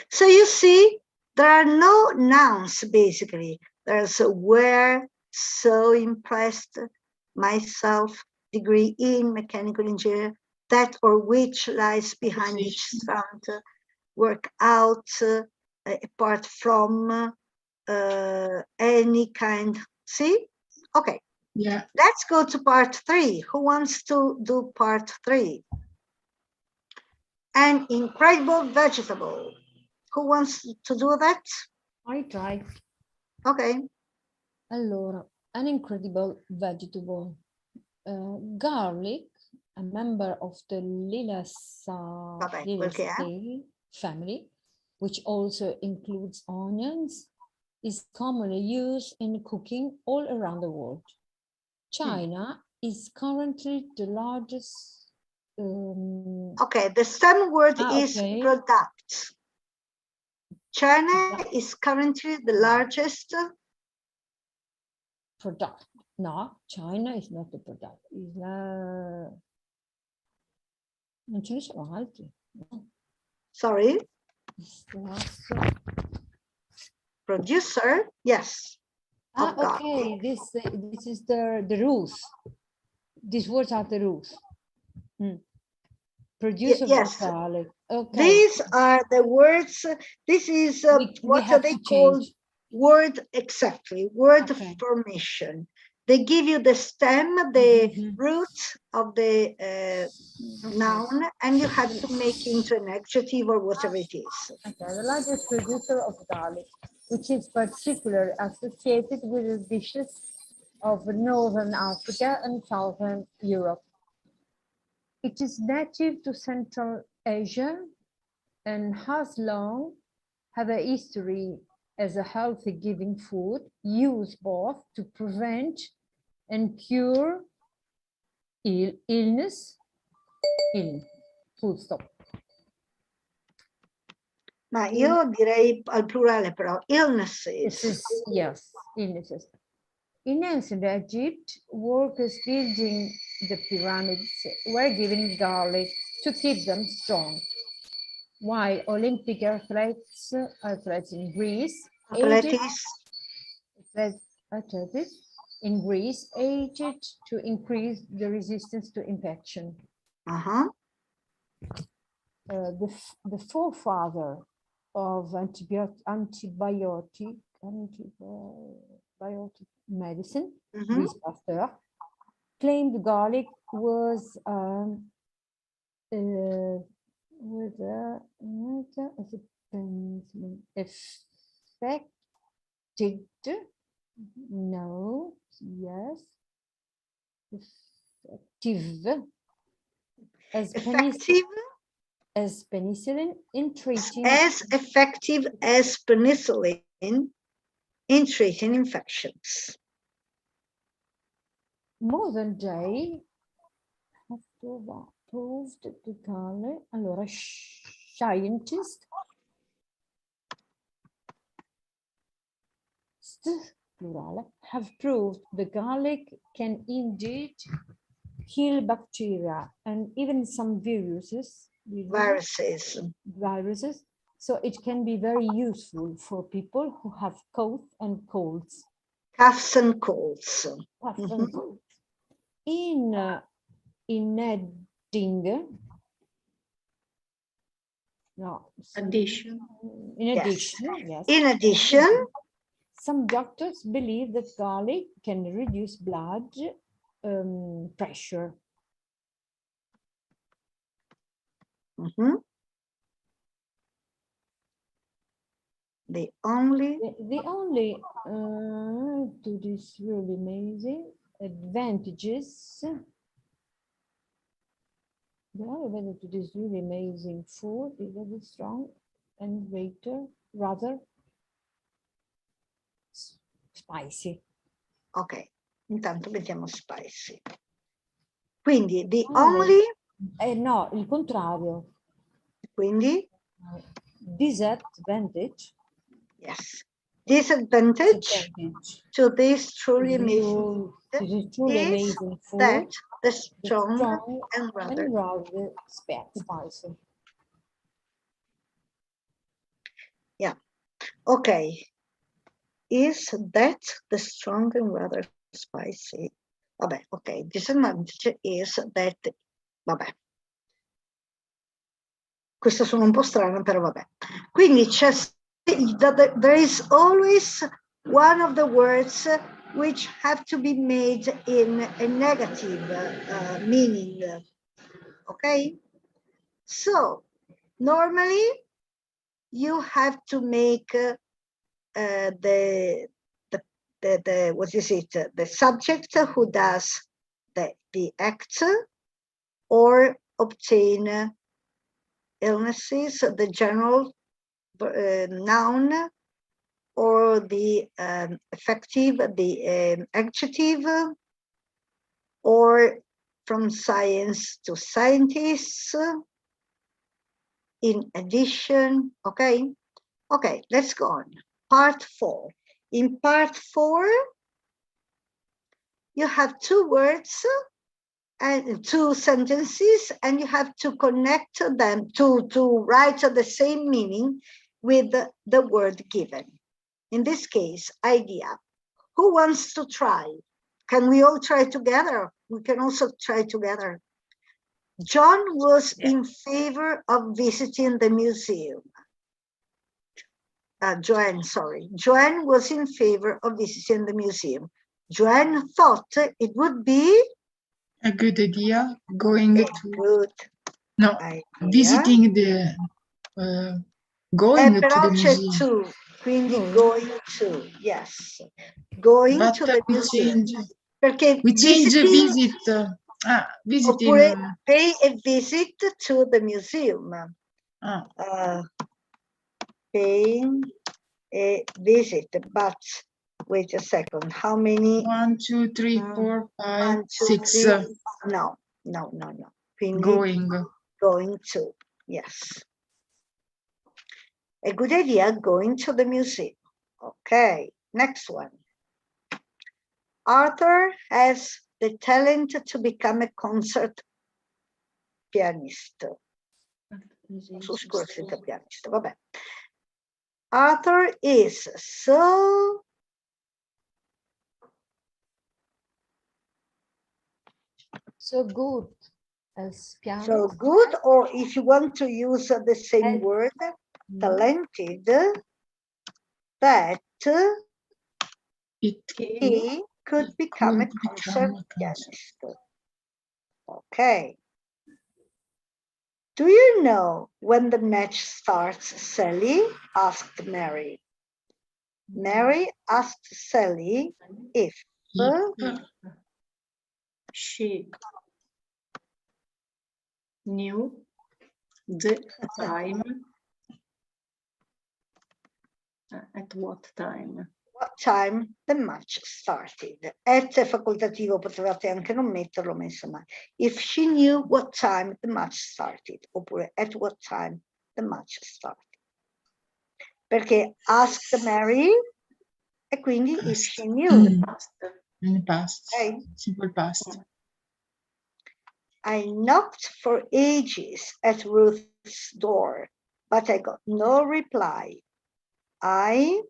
So you see, there are no nouns basically. There's where, so impressed, myself. degree in mechanical engineering, that or which lies behind each sound, work out, apart from, any kind. See? Okay. Yeah. Let's go to part 3. Who wants to do part 3? An incredible vegetable. Who wants to do that? I try. Okay. Allora, an incredible vegetable. Garlic, a member of the Liliaceae family, which also includes onions, is commonly used in cooking all around the world. China is currently the largest. Okay, the stem word is product. China is currently the largest product. No, China is not the product. Non ce ne sono altri. Sorry? Producer, yes. Okay, this is the rules. These words are the rules. Producer yes. garlic. Okay. These are the words. This is what they call word exactly, word formation. They give you the stem, the root of the noun, and you have to make into an adjective or whatever it is. Okay, the largest producer of garlic, which is particularly associated with the dishes of Northern Africa and Southern Europe. It is native to Central Asia and has long had a history as a healthy giving food used both to prevent and cure illness. Full stop. Ma io direi al plurale però, illnesses. Yes, illnesses. In ancient Egypt, workers building the pyramids were given garlic to keep them strong, while Olympic athletes in Greece aged to increase the resistance to infection. The forefather of antibiotic medicine, Louis Pasteur, claimed garlic was as penicillin in treating effective as penicillin in treating infections. Modern day have proved the garlic. Allora, scientists plurale have proved the garlic can indeed kill bacteria and even some viruses. So it can be very useful for people who have cough and colds. Coughs and colds. In addition, some doctors believe that garlic can reduce blood pressure. The only to this really amazing advantages. The only advantage to this really amazing food is that it's strong and rather spicy. Ok, intanto mettiamo spicy. Quindi the only... no, il contrario. Quindi? Disadvantage. Yes. Disadvantage to this truly amazing food is that the strong and rather spicy. Yeah. Okay. Is that the strong and rather spicy? Vabbè, ok, disadvantage is that, vabbè. Questo sono un po' strano, però vabbè. Quindi there is always one of the words which have to be made in a negative meaning, okay? So, normally, you have to make the what is it? The subject who does the act or obtain illnesses, the general noun or the effective, the adjective, or from science to scientists. In addition, okay? Okay, let's go on. Part 4. In part 4, you have two words and two sentences, and you have to connect them to write the same meaning with the word given. In this case, idea. Who wants to try? Can we all try together? We can also try together. John was in favor of visiting the museum. Joanne, sorry. Joanne was in favor of visiting the museum. Joanne thought it would be a good idea going to visiting the going to the museum. To, quindi going to, yes. Going but to the museum. Perché we change a visit. Visiting. Oppure pay a visit to the museum. Paying a visit, but wait a second, how many? 1, 2, 3, 4, 5, 6. No. Quindi going to, yes. A good idea, going to the museum. Okay, next one. Arthur has the talent to become a concert pianist. Pianist, vabbè. Arthur is so good as pianist. So good, or if you want to use the same word, talented, that he could become a concert pianist. Okay. Do you know when the match starts, Sally? Asked Mary. Mary asked Sally if she knew the time. At what time? What time the match started. At è facoltativo, potevate anche non metterlo, ma insomma. If she knew what time the match started, oppure at what time the match started. Perché asked Mary, e quindi if she knew. In the past. Okay. Simple past. I knocked for ages at Ruth's door, but I got no reply. I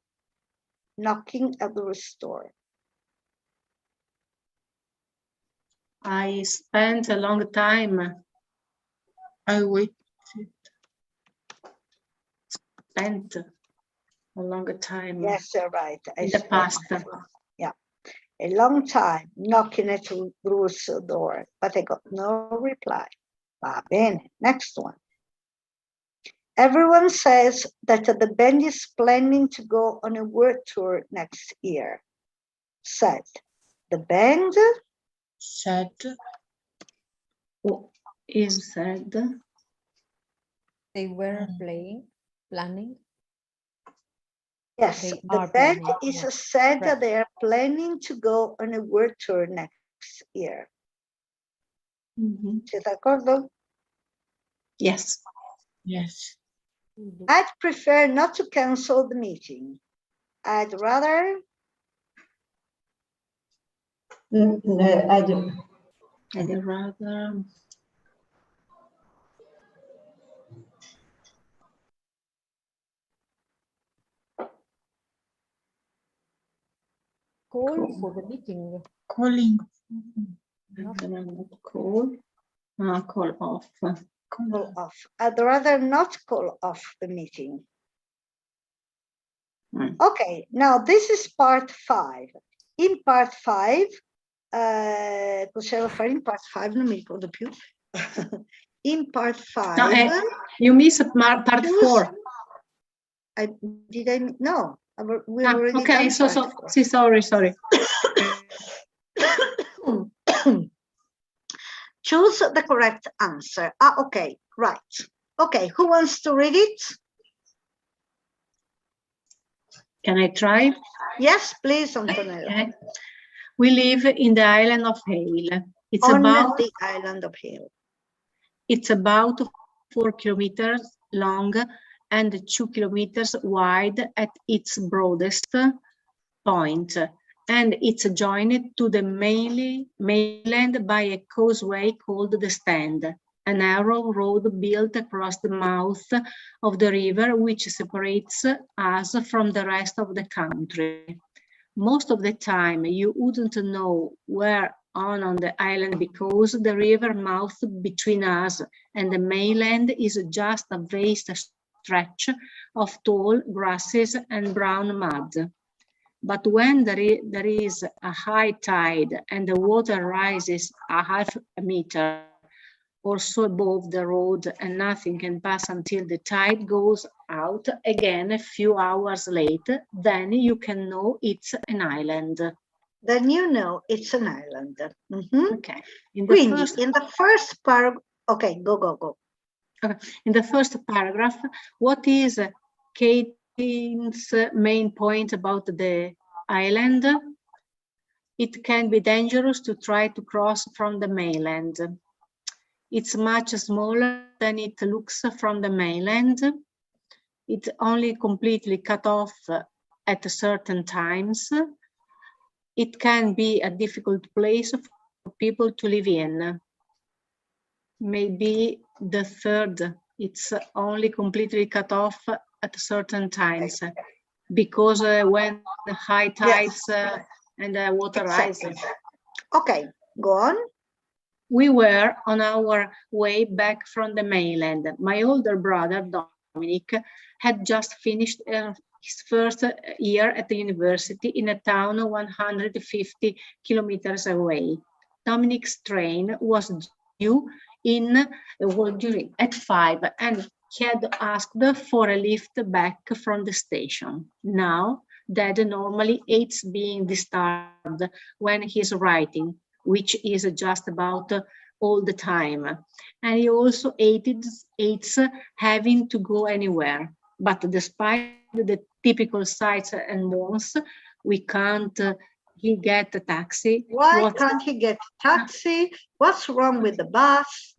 knocking at Ruth's door. I spent a long time. I waited. Spent a long time. Yes, you're right. In the past. Yeah, a long time knocking at Ruth's door, but I got no reply. Va bene, next one. Everyone says that the band is planning to go on a world tour next year. Said. The band? Said. What is said? They were planning. Yes, the band is said that they are planning to go on a world tour next year. Siete d'accordo? Yes. Yes. I'd prefer not to cancel the meeting. I'd rather... I'd rather... Call for the meeting. Calling Call off. Call off. I'd rather not call off the meeting. Okay, now this is part 5. In part 5, possiamo fare in part 5, non mi ricordo più. In part 5. No, you missed part 4. No, we already okay, done sorry. Choose the correct answer. Okay, right. Okay, who wants to read it? Can I try? Yes, please, Antonella. Okay. We live in the island of Hale. It's on about the island of Hale. It's about 4 kilometers long and 2 kilometers wide at its broadest point, and it's joined to the mainland by a causeway called the Stand, a narrow road built across the mouth of the river which separates us from the rest of the country. Most of the time you wouldn't know where on the island because the river mouth between us and the mainland is just a vast stretch of tall grasses and brown mud. But when there is a high tide and the water rises a half a meter or so above the road and nothing can pass until the tide goes out again a few hours later, then you can know it's an island. Then you know it's an island. Mm-hmm. Okay. In the first paragraph, okay, go. Okay. In the first paragraph, what is Katie's main point about the island? It can be dangerous to try to cross from the mainland. It's much smaller than it looks from the mainland. It's only completely cut off at certain times. It can be a difficult place for people to live in. Maybe the third, it's only completely cut off at certain times because when the high tides and the water rises. Okay, go on. We were on our way back from the mainland. My older brother, Dominic, had just finished his first year at the university in a town 150 kilometers away. Dominic's train was due at 5 and he had asked for a lift back from the station. Now, Dad normally hates being disturbed when he's writing, which is just about all the time. And he also hates having to go anywhere. But despite the typical sights and wants, he get a taxi. Why can't he get a taxi? What's wrong with the bus?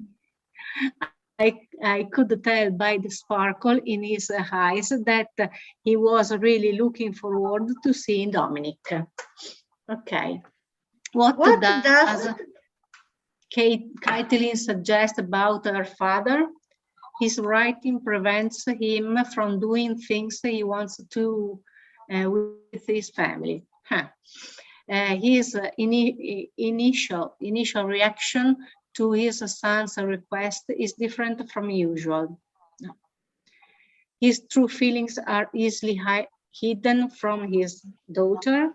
I could tell by the sparkle in his eyes that he was really looking forward to seeing Dominic. Okay. What does Caitlin suggest about her father? His writing prevents him from doing things he wants to with his family. His initial reaction to his son's request is different from usual. His true feelings are easily hidden from his daughter.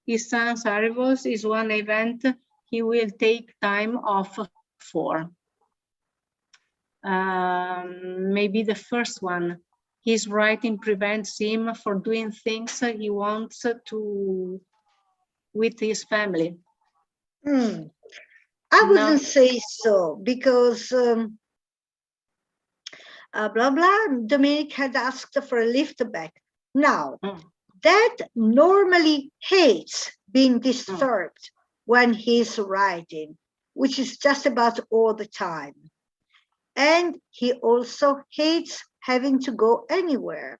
His son's arrivals is one event he will take time off for. Maybe the first one. His writing prevents him from doing things he wants to with his family. I wouldn't say so because blah blah. Dominic had asked for a lift back. Now, Dad normally hates being disturbed when he's writing, which is just about all the time. And he also hates having to go anywhere.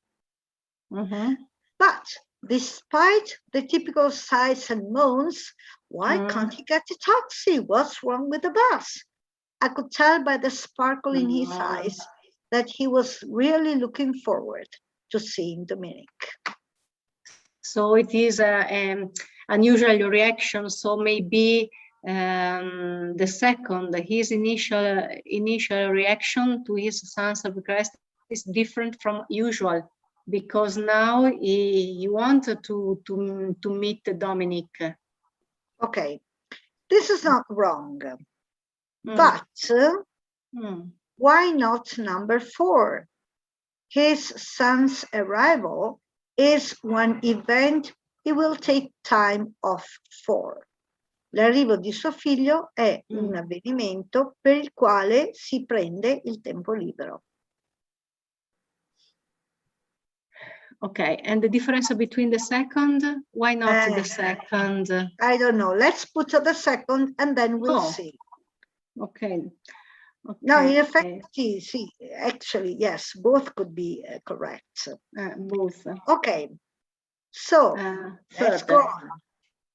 But despite the typical sighs and moans, why can't he get a taxi? What's wrong with the bus? I could tell by the sparkle in his eyes that he was really looking forward to seeing Dominic. So it is an unusual reaction. So maybe The second, his initial reaction to his son's request is different from usual, because now he wanted to meet Dominic. Okay, this is not wrong, but why not number 4? His son's arrival is one event he will take time off for. L'arrivo di suo figlio è un avvenimento per il quale si prende il tempo libero. Okay, and the difference between the second? Why not the second? I don't know. Let's put the second and then we'll see. Okay. No, in effect, see, actually, yes, both could be correct. Both. Okay, so let's go on.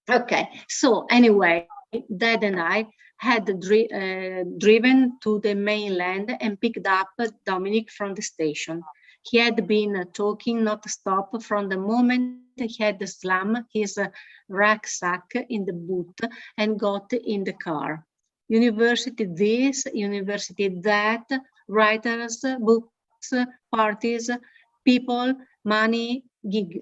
Okay, so anyway, Dad and I had driven to the mainland and picked up Dominic from the station. He had been talking non-stop from the moment he had slammed his rucksack in the boot and got in the car. University this, university that, writers, books, parties, people, money, gigs.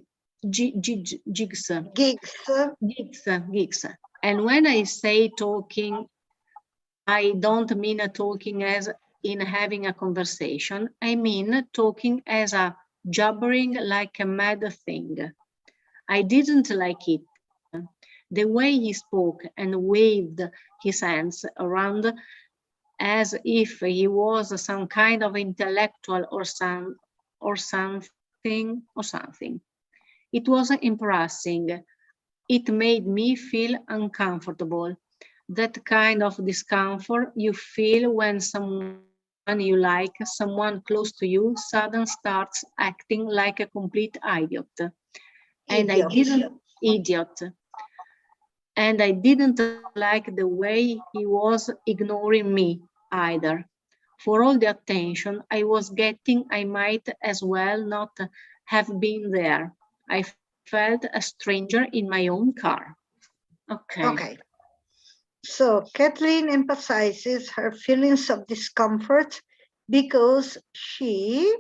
And when I say talking, I don't mean talking as in having a conversation. I mean talking as a jabbering like a mad thing. I didn't like it. The way he spoke and waved his hands around as if he was some kind of intellectual or something. It was embarrassing. It made me feel uncomfortable. That kind of discomfort you feel when someone you like, someone close to you, suddenly starts acting like a complete idiot. And I didn't like the way he was ignoring me either. For all the attention I was getting, I might as well not have been there. I felt a stranger in my own car. Okay. So Kathleen emphasizes her feelings of discomfort because she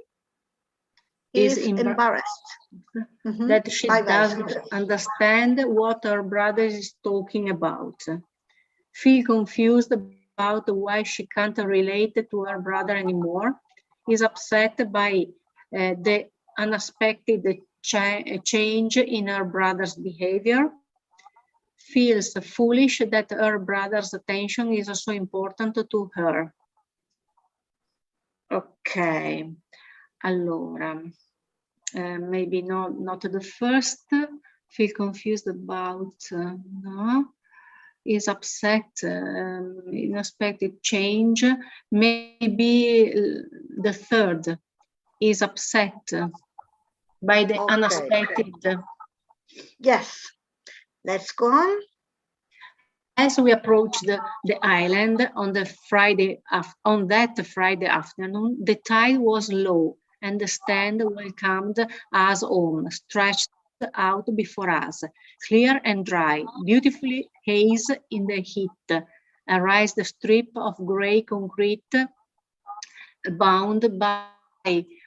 is embarrassed. That she doesn't understand what her brother is talking about. Feel confused about why she can't relate to her brother anymore. Is upset by the unexpected change in her brother's behavior. Feels foolish that her brother's attention is so important to her. Okay, allora, maybe not the first. Feel confused about, no. Is upset, unexpected change. Maybe the third. Is upset by the unexpected. Yes. Let's go on. As we approached the island on that Friday afternoon, the tide was low and the stand welcomed us home, stretched out before us, clear and dry, beautifully haze in the heat. A raised strip of grey concrete bound by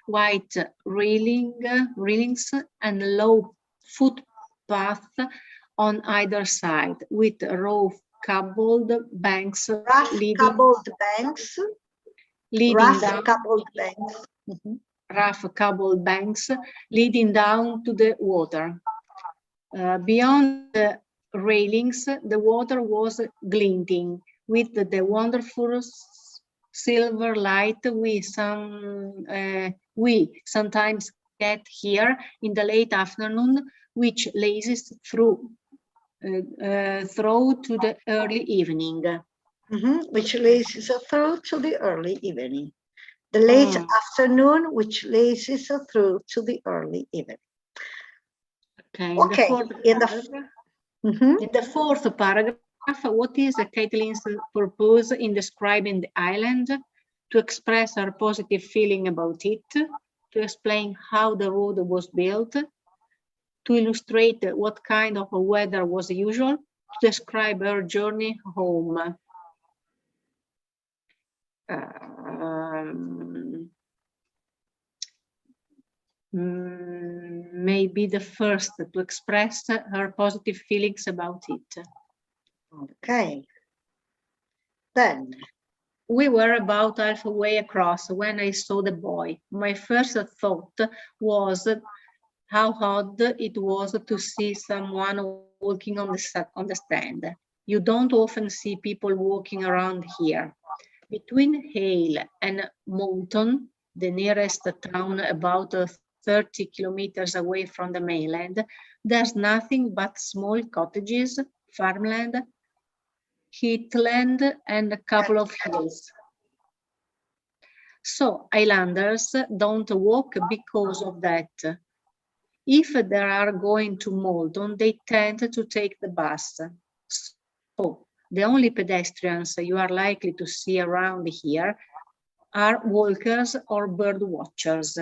white railings and low footpath on either side, with rough cobbled banks leading down to the water. Beyond the railings, the water was glinting with the wonderful silver light we sometimes get here in the late afternoon, which lazes through to the early evening. Which lazes through to the early evening. The late afternoon, which lazes through to the early evening. Okay. In the fourth paragraph, what is Kathleen's purpose in describing the island? To express her positive feeling about it, to explain how the road was built, to illustrate what kind of weather was usual, describe her journey home. Maybe the first to express her positive feelings about it. Okay. Then we were about halfway across when I saw the boy. My first thought was how odd it was to see someone walking on the stand. You don't often see people walking around here. Between Hale and Moulton, the nearest town about 30 kilometers away from the mainland, there's nothing but small cottages, farmland, heathland, and a couple of hills. So islanders don't walk because of that. If they are going to Moulton, they tend to take the bus. So the only pedestrians you are likely to see around here are walkers or bird watchers.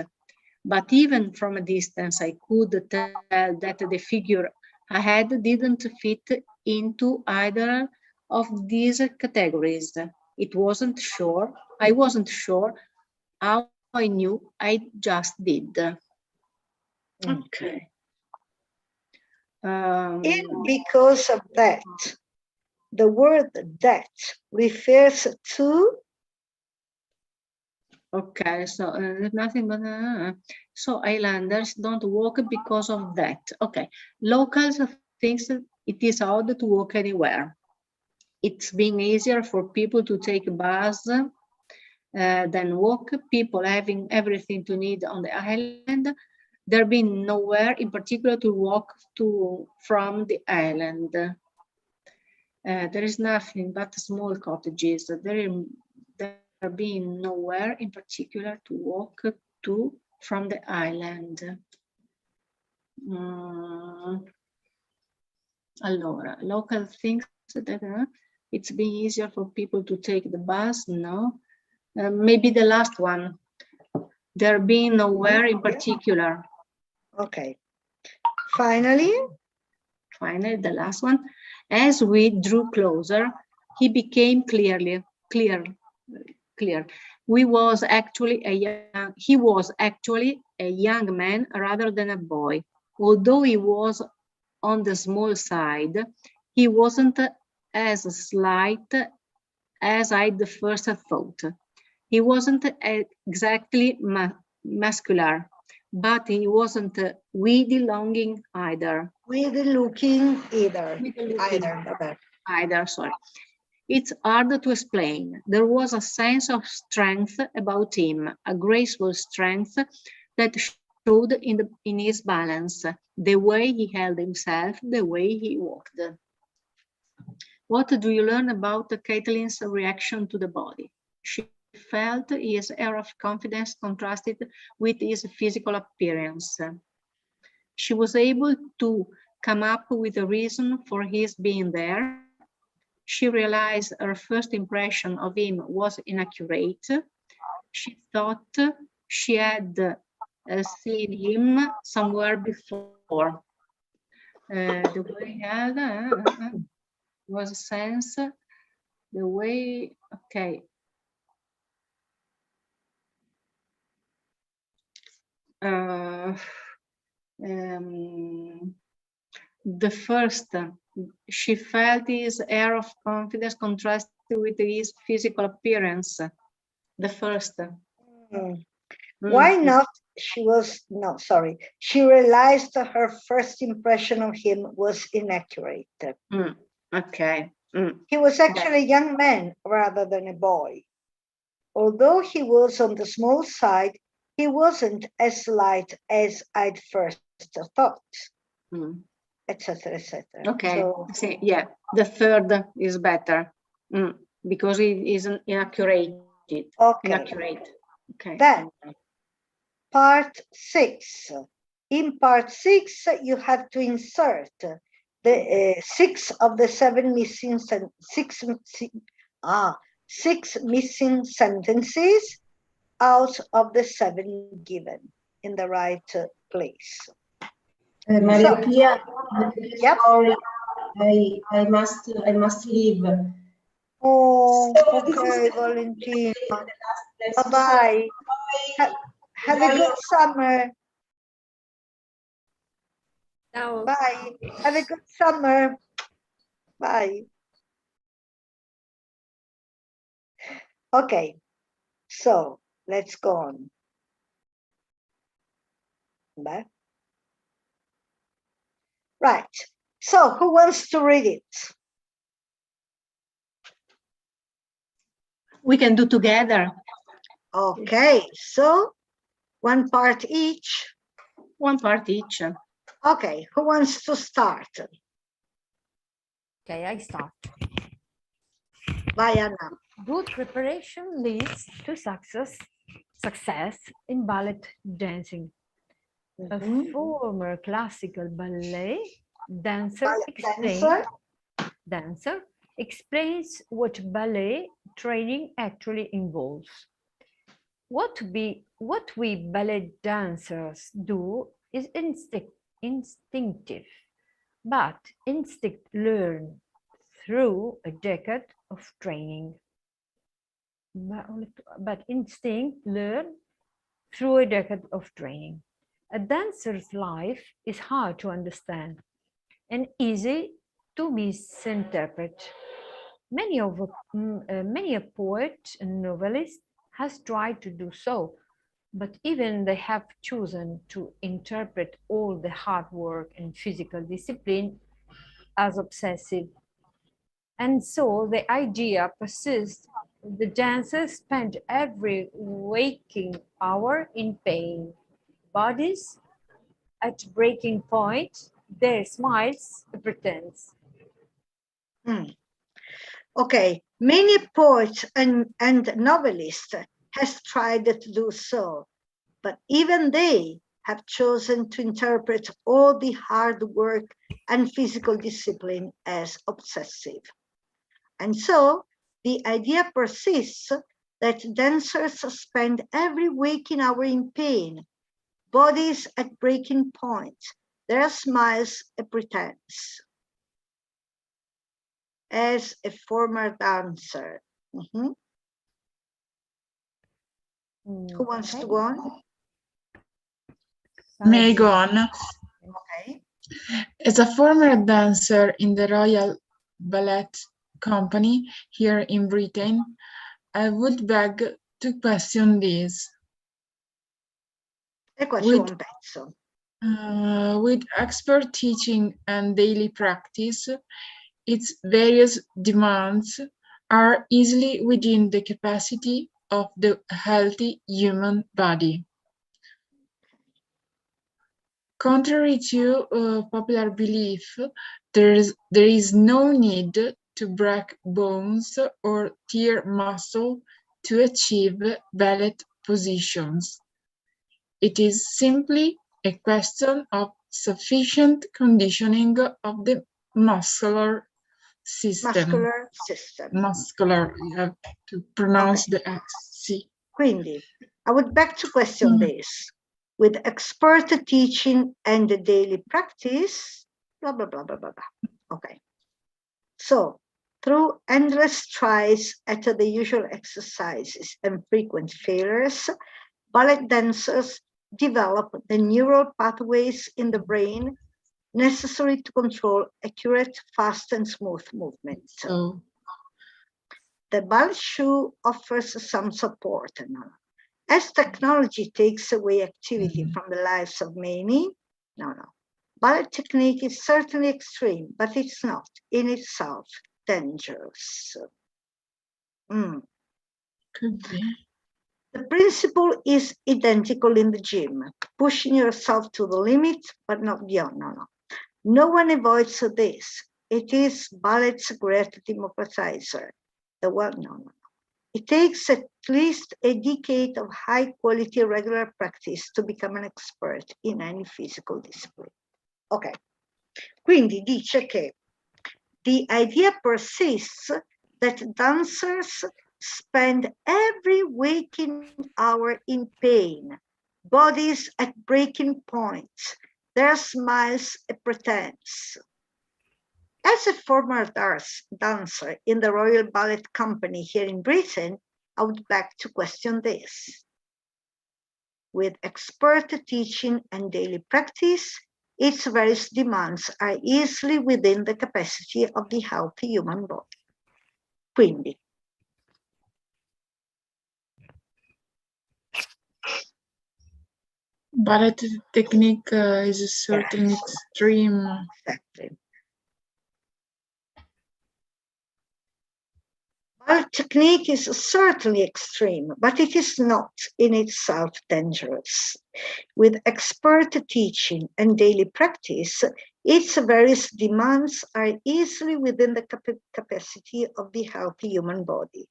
But even from a distance, I could tell that the figure ahead didn't fit into either of these categories. I wasn't sure how I knew, I just did. Okay. Because of that, the word that refers to. Okay, so nothing but so islanders don't walk because of that. Okay, locals think it is odd to walk anywhere. It's been easier for people to take a bus than walk. People having everything to need on the island. There been nowhere in particular to walk to from the island. There is nothing but small cottages. There being nowhere in particular to walk to from the island. Allora, local thinks that it's been easier for people to take the bus. No, maybe the last one. There being nowhere in particular. Okay. Finally, the last one. As we drew closer, he became clear. He was actually a young man rather than a boy. Although he was on the small side, he wasn't as slight as I'd first thought. He wasn't exactly muscular, but he wasn't weedy looking either. Sorry. It's hard to explain. There was a sense of strength about him, a graceful strength that showed in his balance, the way he held himself, the way he walked. What do you learn about Caitlin's reaction to the body? She felt his air of confidence contrasted with his physical appearance. She was able to come up with a reason for his being there. She realized her first impression of him was inaccurate. She thought she had seen him somewhere before. The way he had was a sense, the way, okay. The first, she felt his air of confidence contrasted with his physical appearance. The first. Why not? She realized that her first impression of him was inaccurate. Okay. He was actually a young man rather than a boy. Although he was on the small side, he wasn't as light as I'd first thought, etc., etc. Okay, so, yeah, the third is better because it isn't inaccurate. Okay. Inaccurate. Okay. Then, part 6. In part 6, you have to insert the 6 of the 7 missing six missing sentences out of the 7 given in the right place. Maria Pia, sorry, I must leave. Oh, So okay, Valentina. Bye Bye-bye. Have a good summer. Ciao. Bye. Have a good summer. Bye. Okay, so let's go on. Bye. Right. So who wants to read it? We can do together. Okay, so one part each. One part each. Okay, who wants to start? Okay, I start. Bye, Anna. Good preparation leads to success in ballet dancing. A former classical ballet dancer explains what ballet training actually involves. What we ballet dancers do is instinctive, but instinct learned through a decade of training. But instinct learned through a decade of training. A dancer's life is hard to understand and easy to misinterpret. Many a poet and novelist has tried to do so, but even they have chosen to interpret all the hard work and physical discipline as obsessive. And so the idea persists. The dancers spend every waking hour in pain, bodies at breaking point, their smiles a pretense. Okay, many poets and novelists has tried to do so, but even they have chosen to interpret all the hard work and physical discipline as obsessive. And so the idea persists that dancers spend every waking hour in pain, bodies at breaking point, their smiles a pretense. As a former dancer. Who wants to go on? May I go on? Okay. As a former dancer in the Royal Ballet Company here in Britain, I would beg to question this. With expert teaching and daily practice, its various demands are easily within the capacity of the healthy human body. Contrary to popular belief, there is no need to break bones or tear muscle to achieve ballet positions. It is simply a question of sufficient conditioning of the muscular system. Muscular, you have to pronounce the S. Quindi, I would beg to question this. With expert teaching and daily practice, blah, blah, blah, blah, blah, blah. Okay. So, through endless tries at the usual exercises and frequent failures, ballet dancers develop the neural pathways in the brain necessary to control accurate, fast, and smooth movement. The ballet shoe offers some support. As technology takes away activity from the lives of many, ballet technique is certainly extreme, but it's not in itself dangerous. Could be. The principle is identical in the gym, pushing yourself to the limit, but not beyond. No one avoids this. It is ballet's great democratizer. It takes at least a decade of high-quality regular practice to become an expert in any physical discipline. Ok, quindi dice che the idea persists that dancers spend every waking hour in pain, bodies at breaking points, their smiles a pretense. As a former dancer in the Royal Ballet Company here in Britain, I would like to question this. With expert teaching and daily practice, its various demands are easily within the capacity of the healthy human body. Quindi, ballet technique is certainly extreme. Exactly. Ballet technique is certainly extreme, but it is not in itself dangerous. With expert teaching and daily practice, its various demands are easily within the capacity of the healthy human body.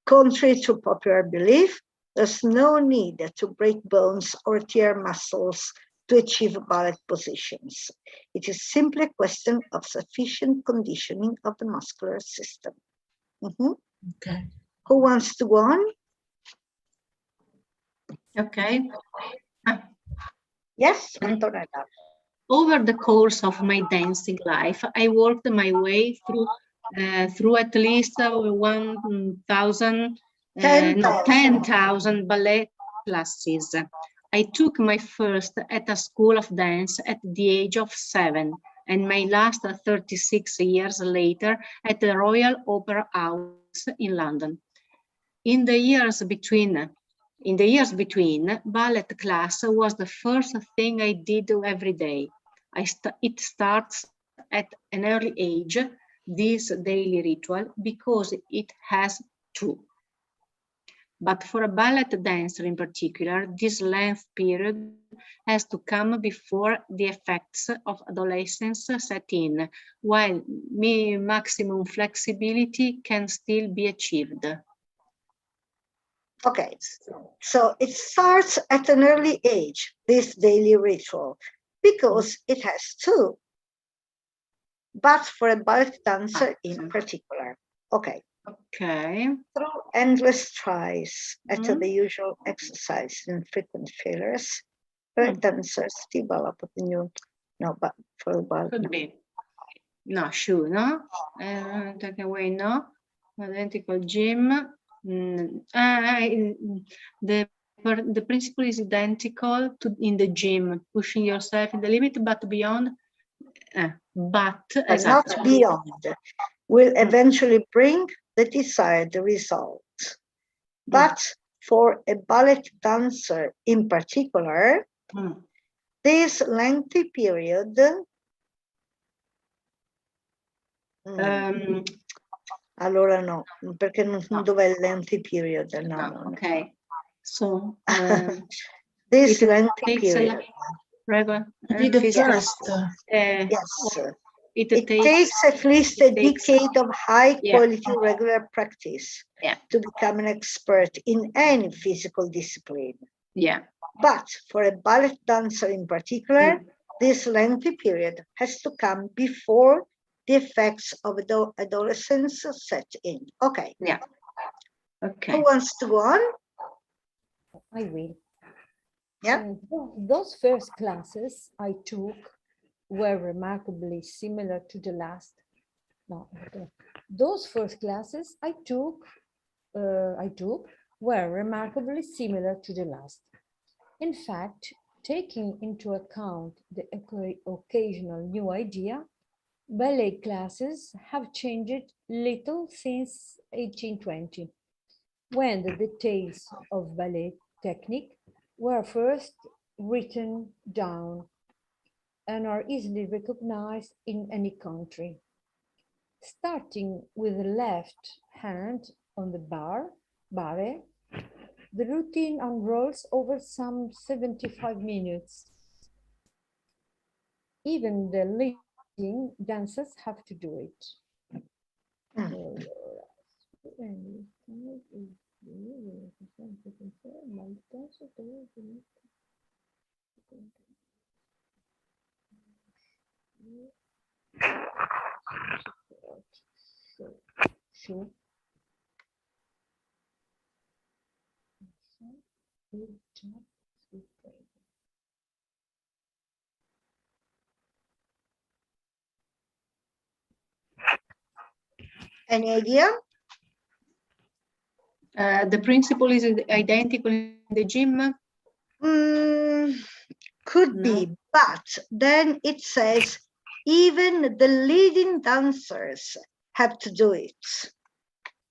Contrary to popular belief, there's no need to break bones or tear muscles to achieve ballet positions. It is simply a question of sufficient conditioning of the muscular system. Okay. Who wants to go on? Okay. Yes, Antonella. Over the course of my dancing life, I worked my way through at least 10,000 ballet classes. I took my first at a school of dance at the age of 7, and my last 36 years later at the Royal Opera House in London. In the years between, ballet class was the first thing I did every day. It starts at an early age, this daily ritual, because it has to. But for a ballet dancer in particular, this length period has to come before the effects of adolescence set in, while maximum flexibility can still be achieved. Okay, so it starts at an early age, this daily ritual, because it has to, but for a ballet dancer in particular. Okay. Okay. Through endless tries at the usual exercise and frequent failures, ballet dancers develop the new, no, but for the ballet. Could be. No, sure, no? Take away, no? Identical gym. The principle is identical to in the gym, pushing yourself in the limit, but beyond, not beyond, will eventually bring the desired result. But for a ballet dancer in particular, this lengthy period allora no, perché non dov'è il lengthy period? No. Okay. So this lengthy period. Yes. It takes at least a decade of high quality regular practice to become an expert in any physical discipline. But for a ballet dancer in particular, this lengthy period has to come before the effects of adolescence set in. Okay. Okay. Who wants to go on? I will. Yeah. Those first classes I took were remarkably similar to the last. Those first classes I took were remarkably similar to the last. In fact, taking into account the occasional new idea, ballet classes have changed little since 1820, when the details of ballet technique were first written down and are easily recognized in any country. Starting with the left hand on the barre, the routine unrolls over some 75 minutes. Even the leading dancers have to do it. Sure. Any idea? The principle is identical in the gym? Could be, but then it says even the leading dancers have to do it.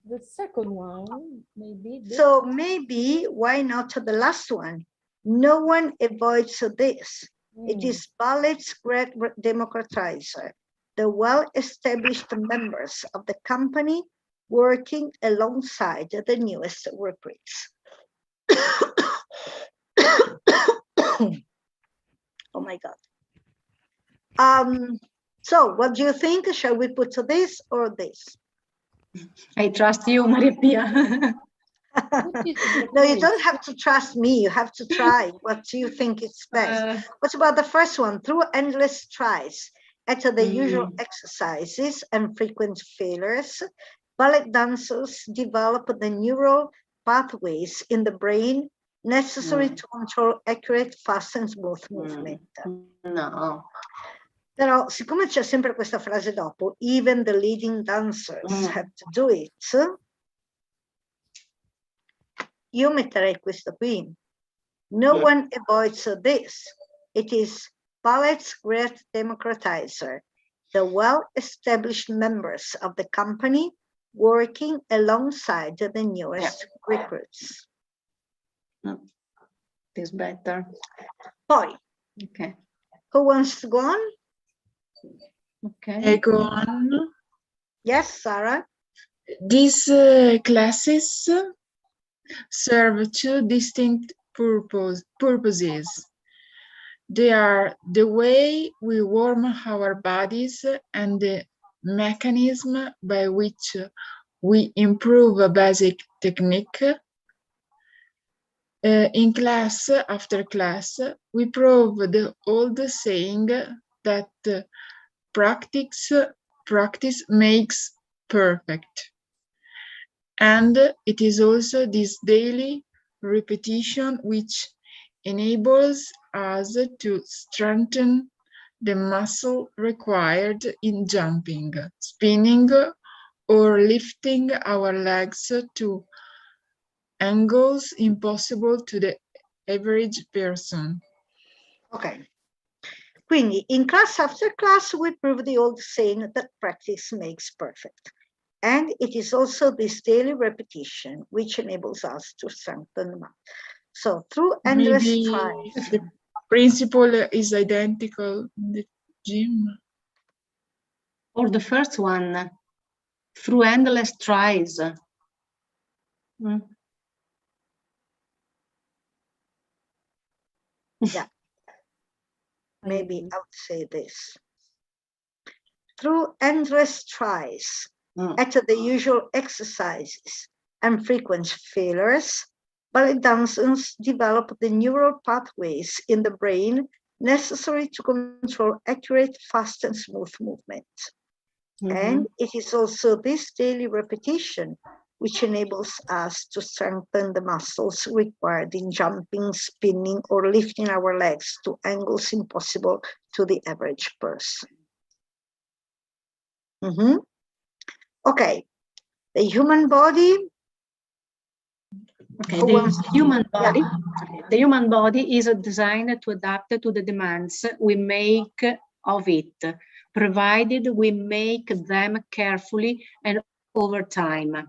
The second one, maybe. So maybe, why not the last one? No one avoids this. It is ballet's great democratizer, the well-established members of the company working alongside the newest recruits. Oh my God. So what do you think? Shall we put this or this? I trust you, Maria Pia. No, you don't have to trust me. You have to try what you think is best. What about the first one? Through endless tries at the usual exercises and frequent failures, ballet dancers develop the neural pathways in the brain necessary to control accurate, fast and smooth movement. No. Però, siccome c'è sempre questa frase dopo, even the leading dancers have to do it, io metterei questo qui. No one avoids this. It is ballet's great democratizer, the well-established members of the company working alongside the newest recruits. This better. Poi, okay. Who wants to go on? Okay. I go on. Yes, Sarah. These classes serve two distinct purposes. They are the way we warm our bodies and the mechanism by which we improve a basic technique. In class after class, we prove the old saying that practice makes perfect. And it is also this daily repetition which enables us to strengthen the muscle required in jumping, spinning, or lifting our legs to angles impossible to the average person. Ok. Quindi, in class after class, we prove the old saying that practice makes perfect. And it is also this daily repetition which enables us to strengthen the muscle. So, through endless tries. The principle is identical in the gym. Or the first one, through endless tries. Yeah. Maybe I would say this. Through endless tries at the usual exercises and frequent failures, ballet dancers develop the neural pathways in the brain necessary to control accurate, fast and smooth movement. And it is also this daily repetition which enables us to strengthen the muscles required in jumping, spinning, or lifting our legs to angles impossible to the average person. Okay, the human body. Okay, the human body is designed to adapt to the demands we make of it, provided we make them carefully and over time.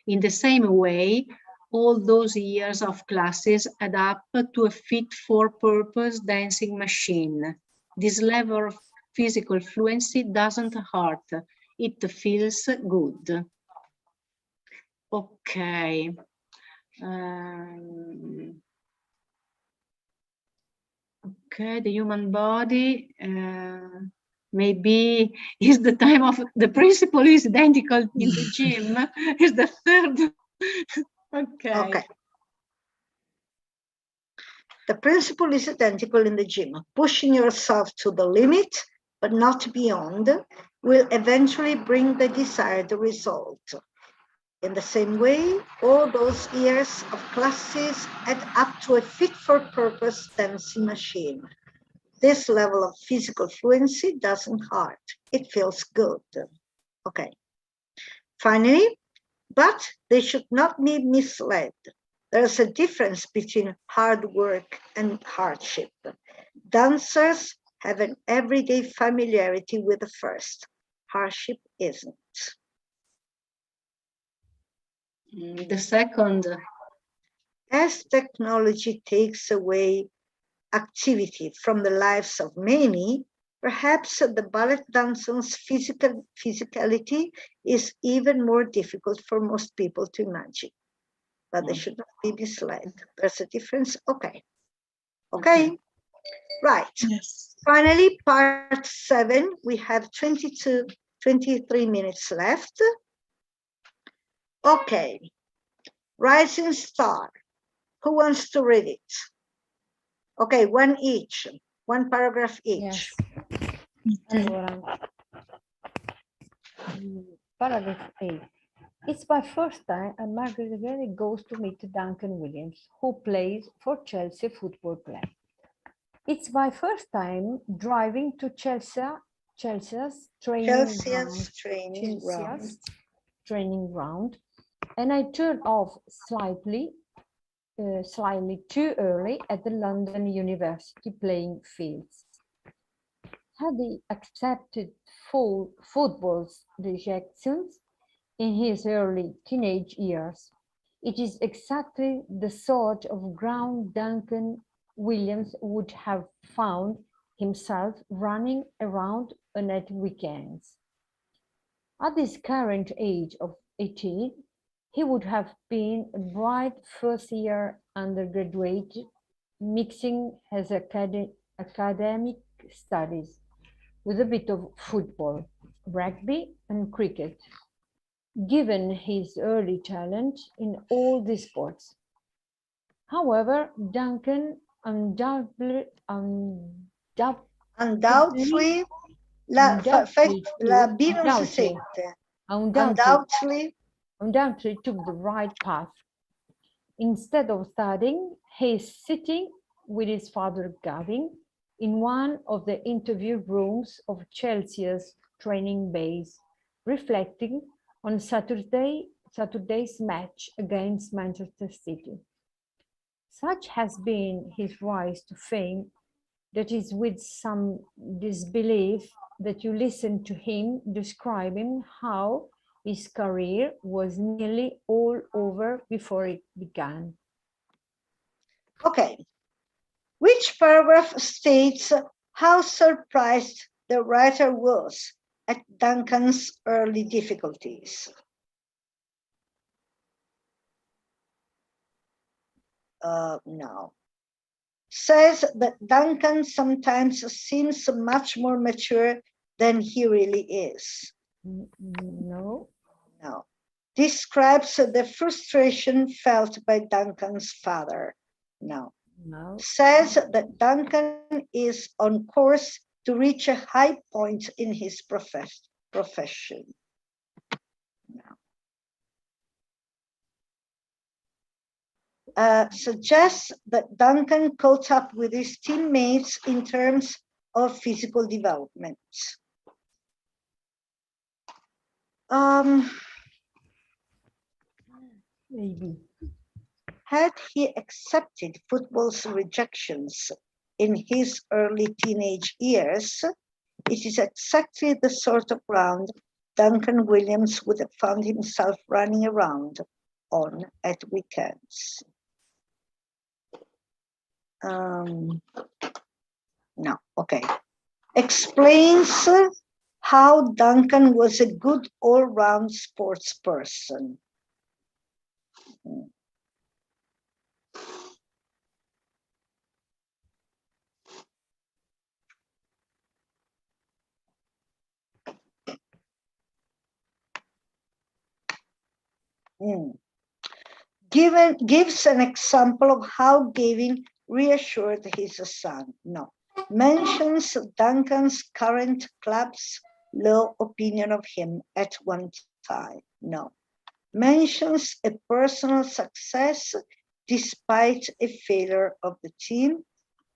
In the same way, all those years of classes add up to a fit-for-purpose dancing machine. This level of physical fluency doesn't hurt, it feels good. Okay. Okay, the human body, maybe is the time of the principle is identical in the gym, is the third. Okay. The principle is identical in the gym. Pushing yourself to the limit, but not beyond, will eventually bring the desired result. In the same way, all those years of classes add up to a fit-for-purpose dancing machine. This level of physical fluency doesn't hurt. It feels good. Okay. Finally, but they should not be misled. There's a difference between hard work and hardship. Dancers have an everyday familiarity with the first. Hardship isn't. The second. As technology takes away activity from the lives of many, perhaps the ballet dancer's physicality is even more difficult for most people to imagine. But they should not be misled. There's a difference. Okay. Right. Yes. Finally, part 7. We have 23 minutes left. Okay. Rising Star. Who wants to read it? Okay, one each. One paragraph each. Yes. Allora, paragraph 8. It's my first time and Margaret really goes to meet Duncan Williams, who plays for Chelsea Football Club. It's my first time driving to Chelsea's training ground, and I turned off slightly too early at the London University playing fields. Had he accepted football's rejections in his early teenage years, it is exactly the sort of ground Duncan Williams would have found himself running around on at weekends. At his current age of 18, he would have been a bright first-year undergraduate, mixing his academic studies with a bit of football, rugby, and cricket, given his early talent in all these sports. However, Duncan undoubtedly took the right path. Instead of studying, he is sitting with his father Gavin in one of the interview rooms of Chelsea's training base, reflecting on Saturday's match against Manchester City. Such has been his rise to fame that is with some disbelief that you listen to him describing how his career was nearly all over before it began. Okay. Which paragraph states how surprised the writer was at Duncan's early difficulties? No. Says that Duncan sometimes seems much more mature than he really is. No. No. Describes the frustration felt by Duncan's father. No. No. Says that Duncan is on course to reach a high point in his profession. No. Suggests that Duncan caught up with his teammates in terms of physical development. Maybe. Had he accepted football's rejections in his early teenage years, it is exactly the sort of ground Duncan Williams would have found himself running around on at weekends. No, okay. Explains how Duncan was a good all-round sports person. Gives an example of how Gavin reassured his son. No. Mentions Duncan's current club's low opinion of him at one time. No. Mentions a personal success despite a failure of the team.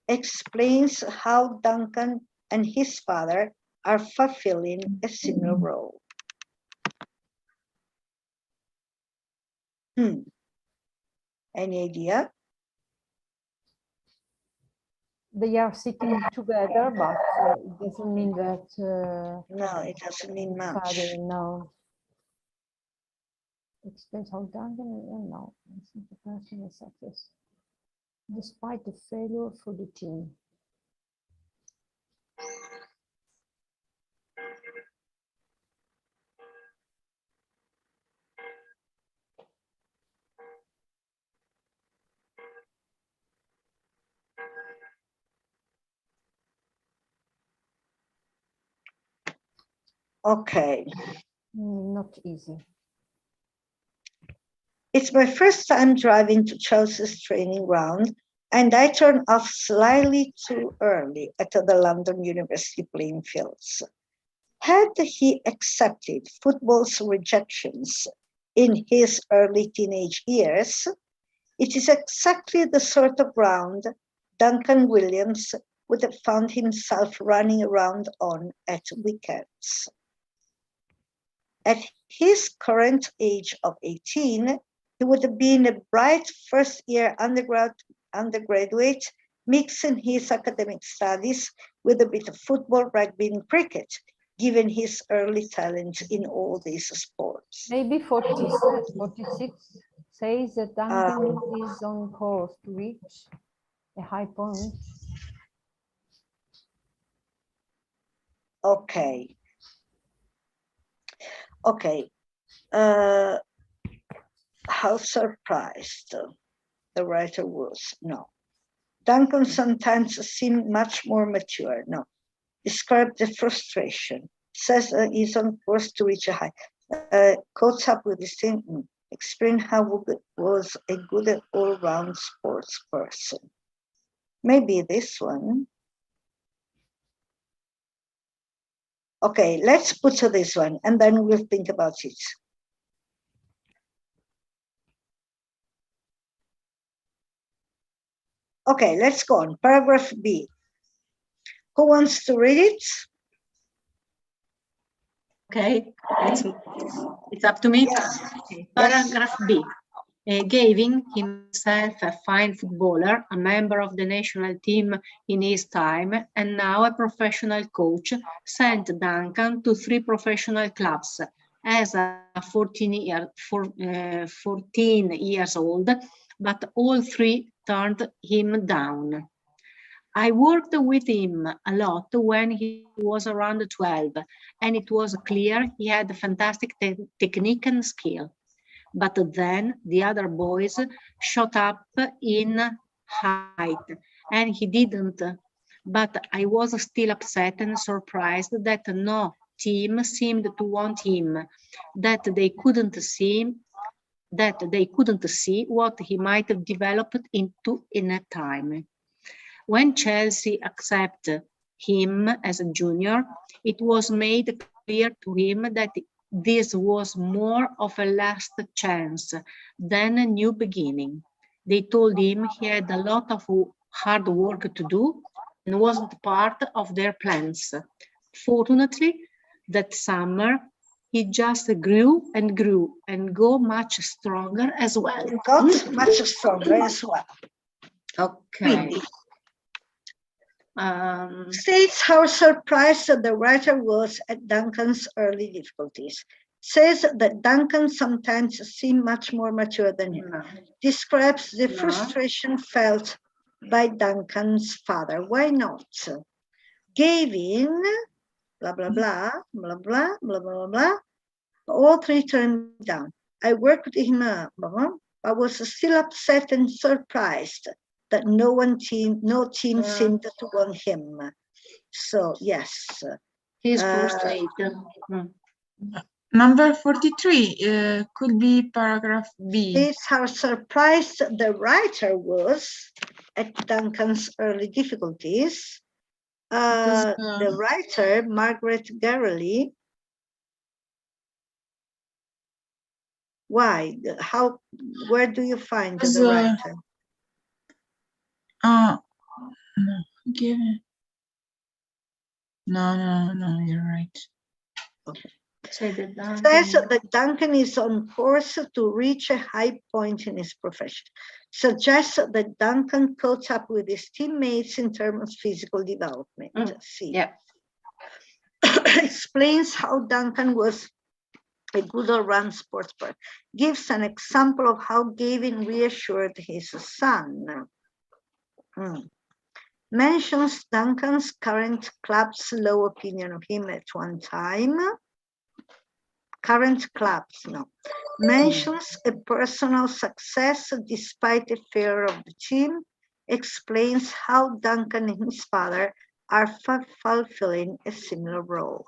Explains how Duncan and his father are fulfilling a similar role. Any idea? They are sitting together, but it doesn't mean that. No, it doesn't mean much. No. Explains how Duncan, no, I think the person is success. Despite the failure for the team. Okay. Not easy. It's my first time driving to Chelsea's training ground, and I turned off slightly too early at the London University playing fields. Had he accepted football's rejections in his early teenage years, it is exactly the sort of ground Duncan Williams would have found himself running around on at weekends. At his current age of 18, he would have been a bright first-year undergraduate, mixing his academic studies with a bit of football, rugby, and cricket, given his early talent in all these sports. Maybe 46 says that Duncan is on course to reach a high point. Okay. Okay. How surprised the writer was. No. Duncan sometimes seemed much more mature. No. Described the frustration. Says he's on course to reach a high. Caught up with this thing. Explain how Wood was a good all-round sports person. Maybe this one. Okay, let's put to this one, and then we'll think about it. Okay, let's go on. Paragraph B. Who wants to read it? Okay, it's up to me. Yes. Okay. Paragraph B. Gavin, himself a fine footballer, a member of the national team in his time, and now a professional coach, sent Duncan to 3 professional clubs as a 14 years old, but all 3 turned him down. I worked with him a lot when he was around 12, and it was clear he had fantastic technique and skill. But then the other boys shot up in height, and he didn't. But I was still upset and surprised that no team seemed to want him, that they couldn't see what he might have developed into in a time. When Chelsea accepted him as a junior, it was made clear to him that this was more of a last chance than a new beginning. They told him he had a lot of hard work to do and wasn't part of their plans. Fortunately, that summer, he just grew and got much stronger as well. Got much stronger as well. Okay. States how surprised the writer was at Duncan's early difficulties. Says that Duncan sometimes seemed much more mature than him. Describes the frustration felt by Duncan's father. Why not? Gavin, blah, blah, blah, blah, blah, blah, blah, blah. All 3 turned down. I worked with him, blah, blah. I was still upset and surprised that no team seemed to want him. So, yes. He's frustrated. Number 43 could be paragraph B. It's how surprised the writer was at Duncan's early difficulties. The writer, Margaret Garreley, why? Where do you find the writer? No, you're right. Okay. Says that Duncan is on course to reach a high point in his profession. Suggests that Duncan caught up with his teammates in terms of physical development. See. Yeah. Explains how Duncan was a good all-round sportsman. Gives an example of how Gavin reassured his son. Mentions Duncan's current club's low opinion of him at one time. Current clubs, no. Mentions a personal success despite the failure of the team. Explains how Duncan and his father are fulfilling a similar role.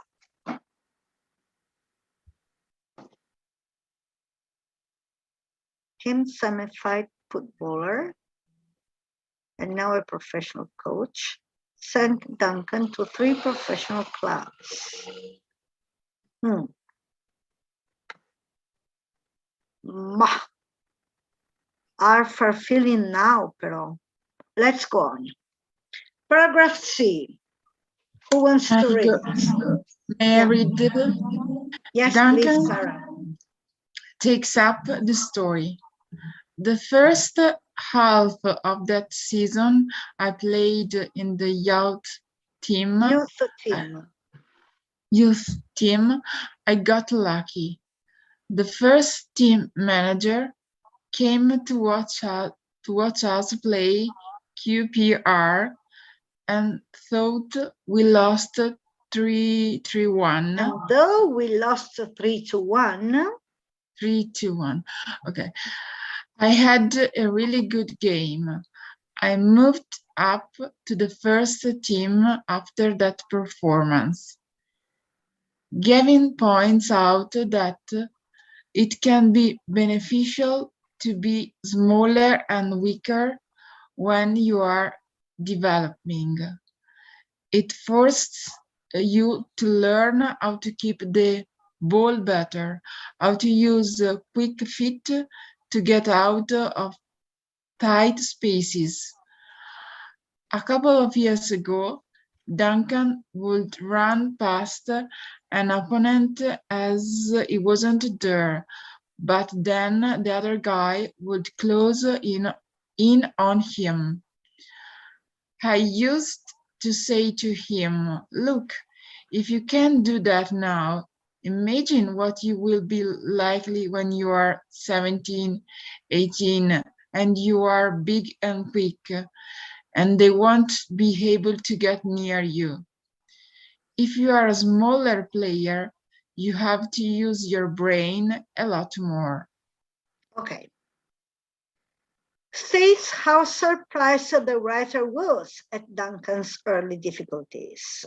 Him, semi-fight footballer, and now a professional coach, sent Duncan to 3 professional clubs. Ma, are fulfilling now, però. Let's go on. Paragraph C. Who wants to read it? May I read it? Yes, Duncan please, Sarah. Takes up the story. The first half of that season, I played in the youth team. I got lucky. The first team manager came to watch us play QPR and thought we lost 3-1. And though we lost 3-1. 3-1. Okay. I had a really good game. I moved up to the first team after that performance. Gavin points out that it can be beneficial to be smaller and weaker when you are developing. It forces you to learn how to keep the ball better, how to use quick feet to get out of tight spaces. A couple of years ago, Duncan would run past an opponent as he wasn't there, but then the other guy would close in on him. I used to say to him, look, if you can do that now, imagine what you will be likely when you are 17, 18, and you are big and quick, and they won't be able to get near you. If you are a smaller player, you have to use your brain a lot more. Okay. States how surprised the writer was at Duncan's early difficulties.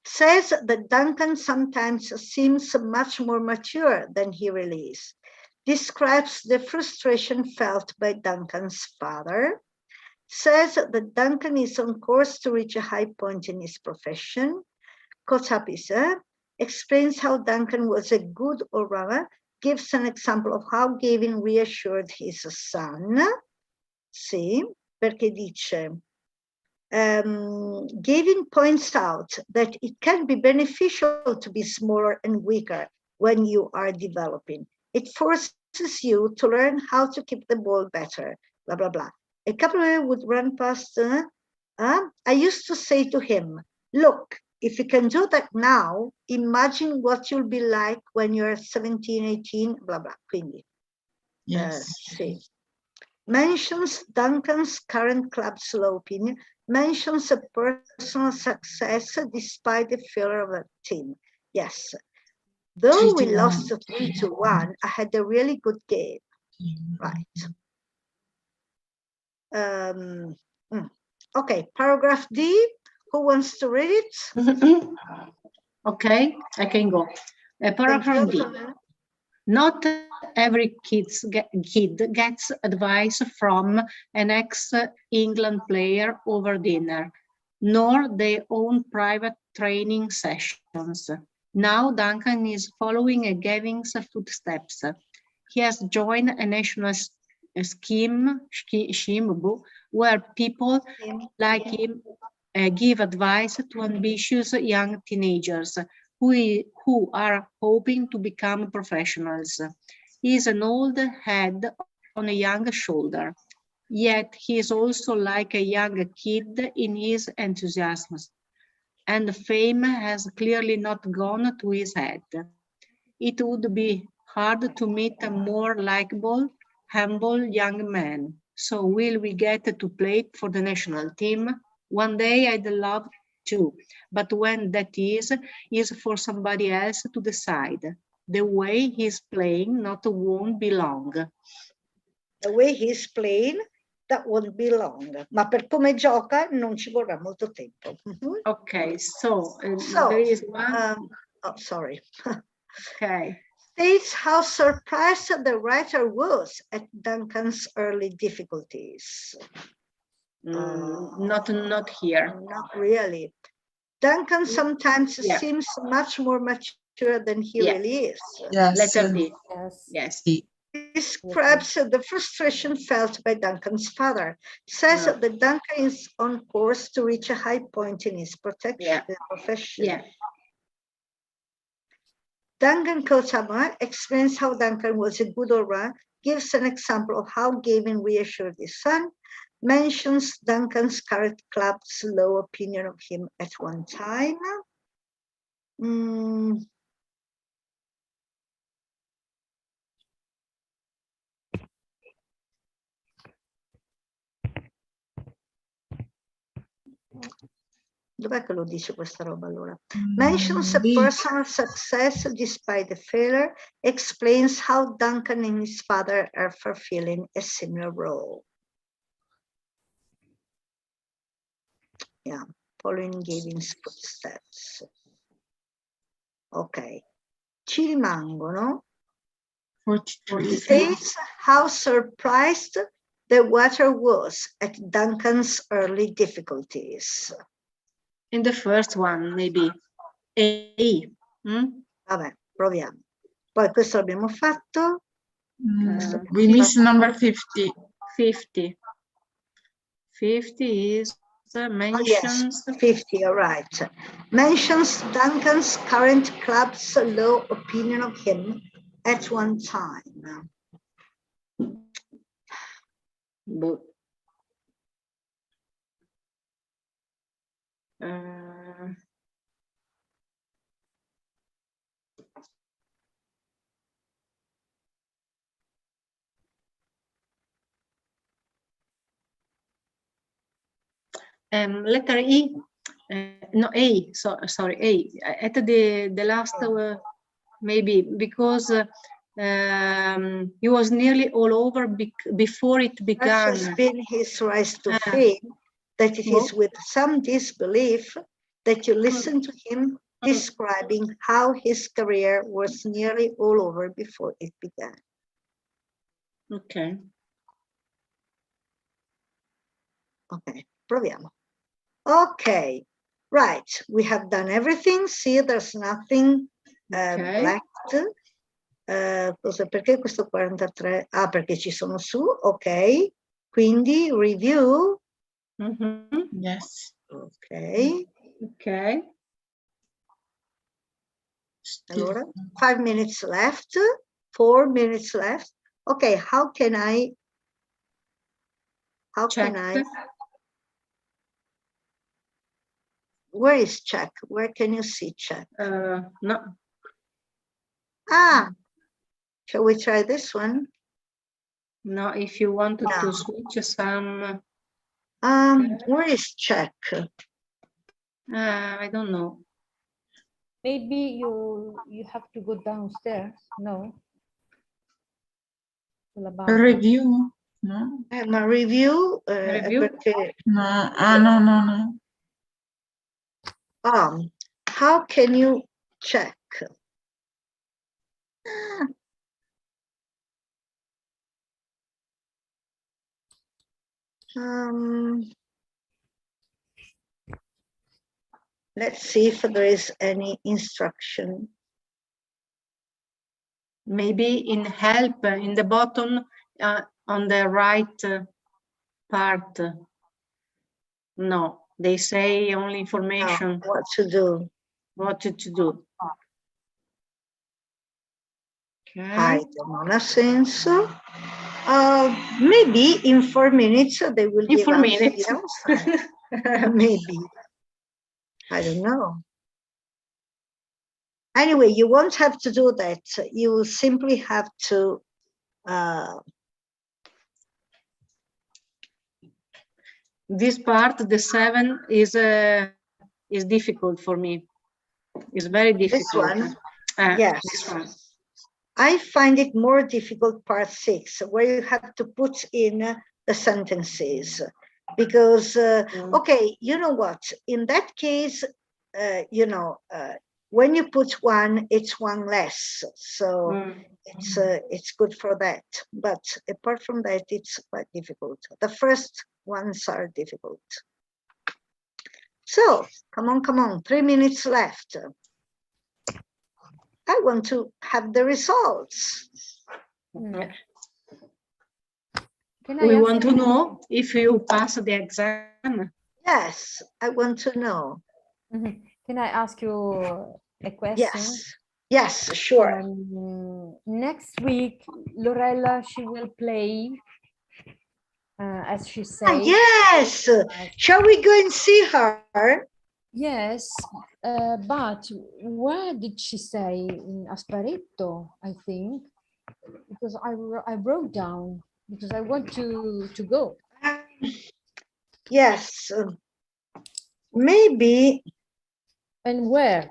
Says that Duncan sometimes seems much more mature than he really is. Describes the frustration felt by Duncan's father. Says that Duncan is on course to reach a high point in his profession. Quotes up his, explains how Duncan was a good all-rounder, gives an example of how Gavin reassured his son. Sì, perché dice, Gavin points out that it can be beneficial to be smaller and weaker when you are developing. It forces you to learn how to keep the ball better, blah, blah, blah. A couple of would run past, I used to say to him, look, if you can do that now, imagine what you'll be like when you're 17, 18, blah, blah. Quindi, yes. Sì. Mentions Duncan's current club's low opinion, mentions a personal success despite the failure of the team. Yes. Though we lost 3-1, I had a really good game. Right. Okay, paragraph D. Who wants to read it? Okay, I can go. Paragraph D. Not every kid gets advice from an ex-England player over dinner, nor their own private training sessions. Now Duncan is following Gavin's footsteps. He has joined a national scheme where people like him give advice to ambitious young teenagers who are hoping to become professionals. He is an old head on a young shoulder, yet he is also like a young kid in his enthusiasm, and fame has clearly not gone to his head. It would be hard to meet a more likable, humble young man. So will we get to play for the national team? One day I'd love to, but when that is for somebody else to decide. The way he's playing not won't be long. The way he's playing, that won't be long. Ma per come gioca non ci vorrà molto tempo. Okay, so there is one. Oh, sorry. Okay. States how surprised the writer was at Duncan's early difficulties. Not here. Not really. Duncan sometimes seems much more mature than he really is. Yes. Letter D. Yes. Describes the frustration felt by Duncan's father. Says that Duncan is on course to reach a high point in his profession. Yeah. Duncan Kotama explains how Duncan was a good all-round, gives an example of how Gavin reassured his son, mentions Duncan's current club's low opinion of him at one time. Dov'è che lo dice questa roba allora? Mentions a personal success despite the failure, explains how Duncan and his father are fulfilling a similar role. Yeah, following Gavin's footsteps. Ok, ci rimangono. 43. States how surprised the water was at Duncan's early difficulties. In the first one, maybe. A. Vabbè, proviamo. Poi questo l'abbiamo fatto. We miss number 50. 50. 50 is mentions. Oh, yes, 50, all right. Mentions Duncan's current club's low opinion of him at one time. But, letter E, no, A, sorry, A, at the last, maybe, because he was nearly all over before it began. That has been his rise to fame, that it is with some disbelief that you listen to him describing how his career was nearly all over before it began. Okay. Okay, proviamo. Okay, right, we have done everything. See, there's nothing left. Perché questo 43? Ah, perché ci sono su, ok. Quindi, review. Yes. Ok. Okay. Allora, 5 minutes left, 4 minutes left. Okay, how can I where is check? Where can you see check? No. Ah, shall we try this one? No, if you wanted to switch some. Where is check? I don't know. Maybe you have to go downstairs. No. A review. No. Ma review? Perché... No. No. How can you check? Let's see if there is any instruction. Maybe in help, in the bottom, on the right part. No, they say only information. What to do. what to do. Okay. I don't have sense. Maybe in 4 minutes they will give us the answer. Maybe. I don't know. Anyway, you won't have to do that. You simply have to this part, the 7, is difficult for me. It's very difficult. This one? Yes. This one. I find it more difficult part 6, where you have to put in the sentences. Because, okay, you know what? In that case, you know, when you put one, it's one less. So it's good for that. But apart from that, it's quite difficult. The first ones are difficult. So, come on, 3 minutes left. I want to have the results. We want to know if you pass the exam. Yes, I want to know. Can I ask you a question? Yes, sure. Next week, Lorella, she will play, as she said. Yes. Shall we go and see her? Yes, but where did she say? In Asparetto, I think, because I wrote down, because I want to go. Yes, maybe. And where?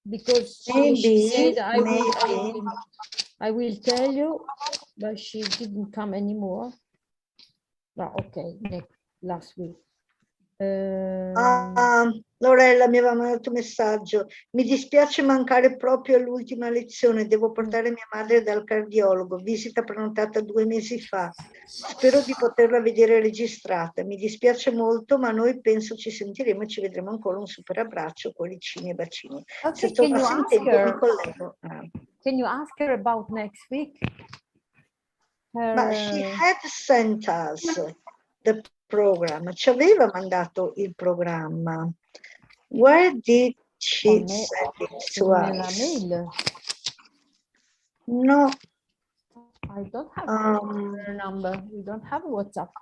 Because she said I will tell you, but she didn't come anymore. But okay, last week. Lorella mi aveva mandato un messaggio. Mi dispiace mancare proprio all'ultima lezione. Devo portare mia madre dal cardiologo. Visita prenotata 2 mesi fa. Spero di poterla vedere registrata. Mi dispiace molto, ma noi penso ci sentiremo e ci vedremo ancora. Un super abbraccio, cuoricini e bacini. Okay, se tornassi in tempo mi collego. Can you ask her about next week? But she had sent us the program. Ci aveva mandato il programma. Where did she send it to us? Mail. No. I don't have her number. We don't have WhatsApp.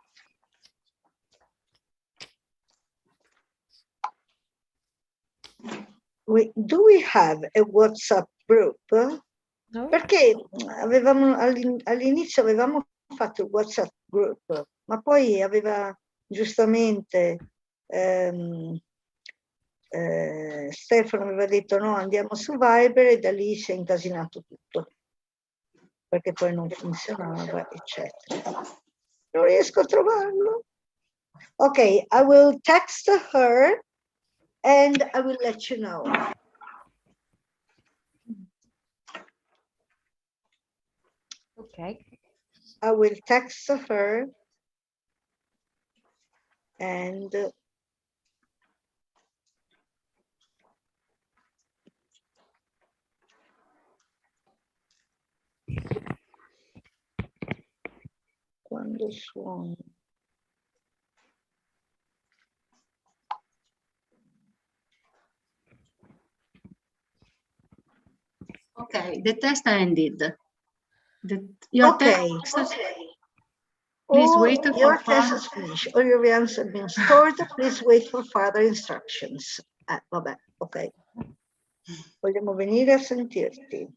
Do we have a WhatsApp group? No? Perché all'inizio avevamo fatto il WhatsApp group, ma poi aveva giustamente Stefano aveva detto no, andiamo su Viber, e da lì si è incasinato tutto, perché poi non funzionava, eccetera. Non riesco a trovarlo. Ok, I will text her and I will let you know. Okay. I will text her and quando suono. Okay, the test ended. Your test, please wait for your test is finished. All your answers have been stored. Please wait for further instructions. Vabbè, ok. Vogliamo venire a sentirti.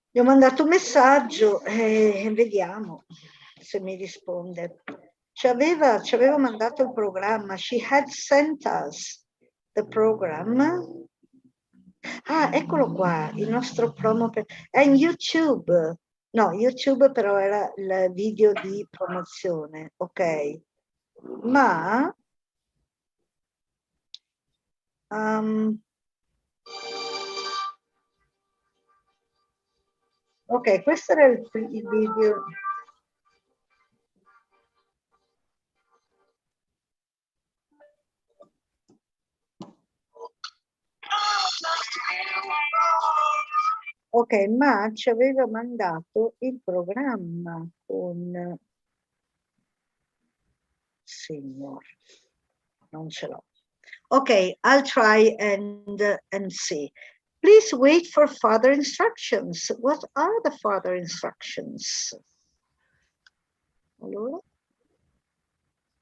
Gli ho mandato un messaggio e vediamo se mi risponde. Ci aveva mandato il programma. She had sent us the program. Ah, eccolo qua, il nostro promo. È in YouTube. No, YouTube però era il video di promozione. Ok. Ma... ok, questo era il video. Ok, ma ci aveva mandato il programma con... Signor, non ce l'ho. Ok, I'll try and see. Please wait for further instructions. What are the further instructions? Allora,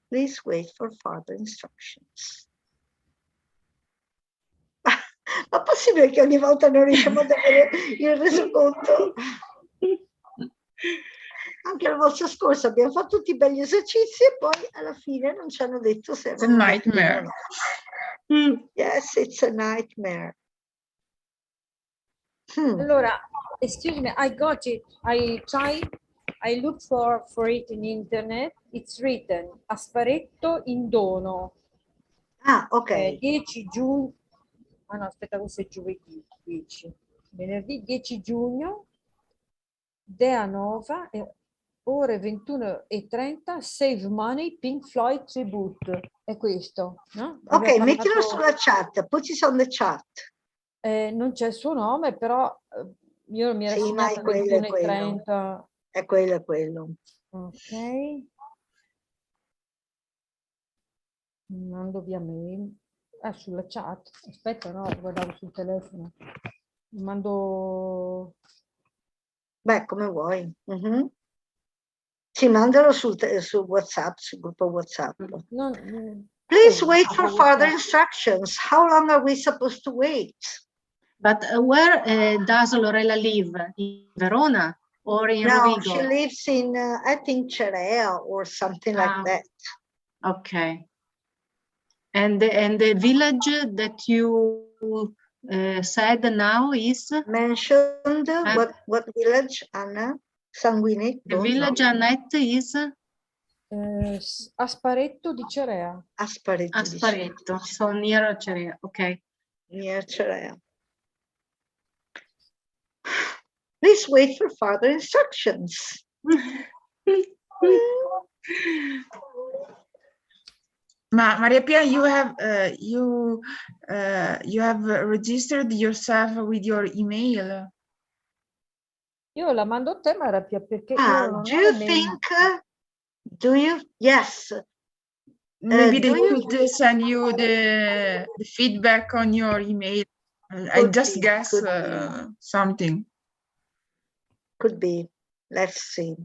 please wait for further instructions. Ma possibile che ogni volta non riusciamo ad avere il resoconto? Anche la volta scorsa abbiamo fatto tutti i belli esercizi e poi alla fine non ci hanno detto se It's a nightmare. Yes, it's a nightmare. Allora, excuse me, I got it. I looked for it in internet. It's written Asparetto in dono. Ah, ok. 10 giugno. Ah no, aspetta, questo è giovedì 10. Venerdì 10 giugno, Dea Nova, ore 21:30, Save Money, Pink Floyd Tribute. È questo, no? Ok, mettilo sulla chat, put it on the chat. Non c'è il suo nome, però io mi era segnato 21:30. È quello. Ok. Mando via mail. Sulla chat. Aspetta, no, guardavo sul telefono. Mando... Beh, come vuoi. Sì, mandalo su WhatsApp, sul gruppo WhatsApp. Please wait for further instructions. How long are we supposed to wait? But where does Lorella live? In Verona or in Rovigo? No, she lives in, I think, Cerea or something like that. Okay. And the village that you said now is? Mentioned, what village, Anna? Sanguinetto? The village, Annette, is? Asparetto di Cerea. Asparetto, so near Cerea, ok. Near Cerea. Please wait for further instructions. Maria Pia, you have registered yourself with your email. Io la mando a te, Maria Pia, perché do you think? Do you? Yes. Maybe they could send you the feedback on your email. I just guess something. Could be. Let's see.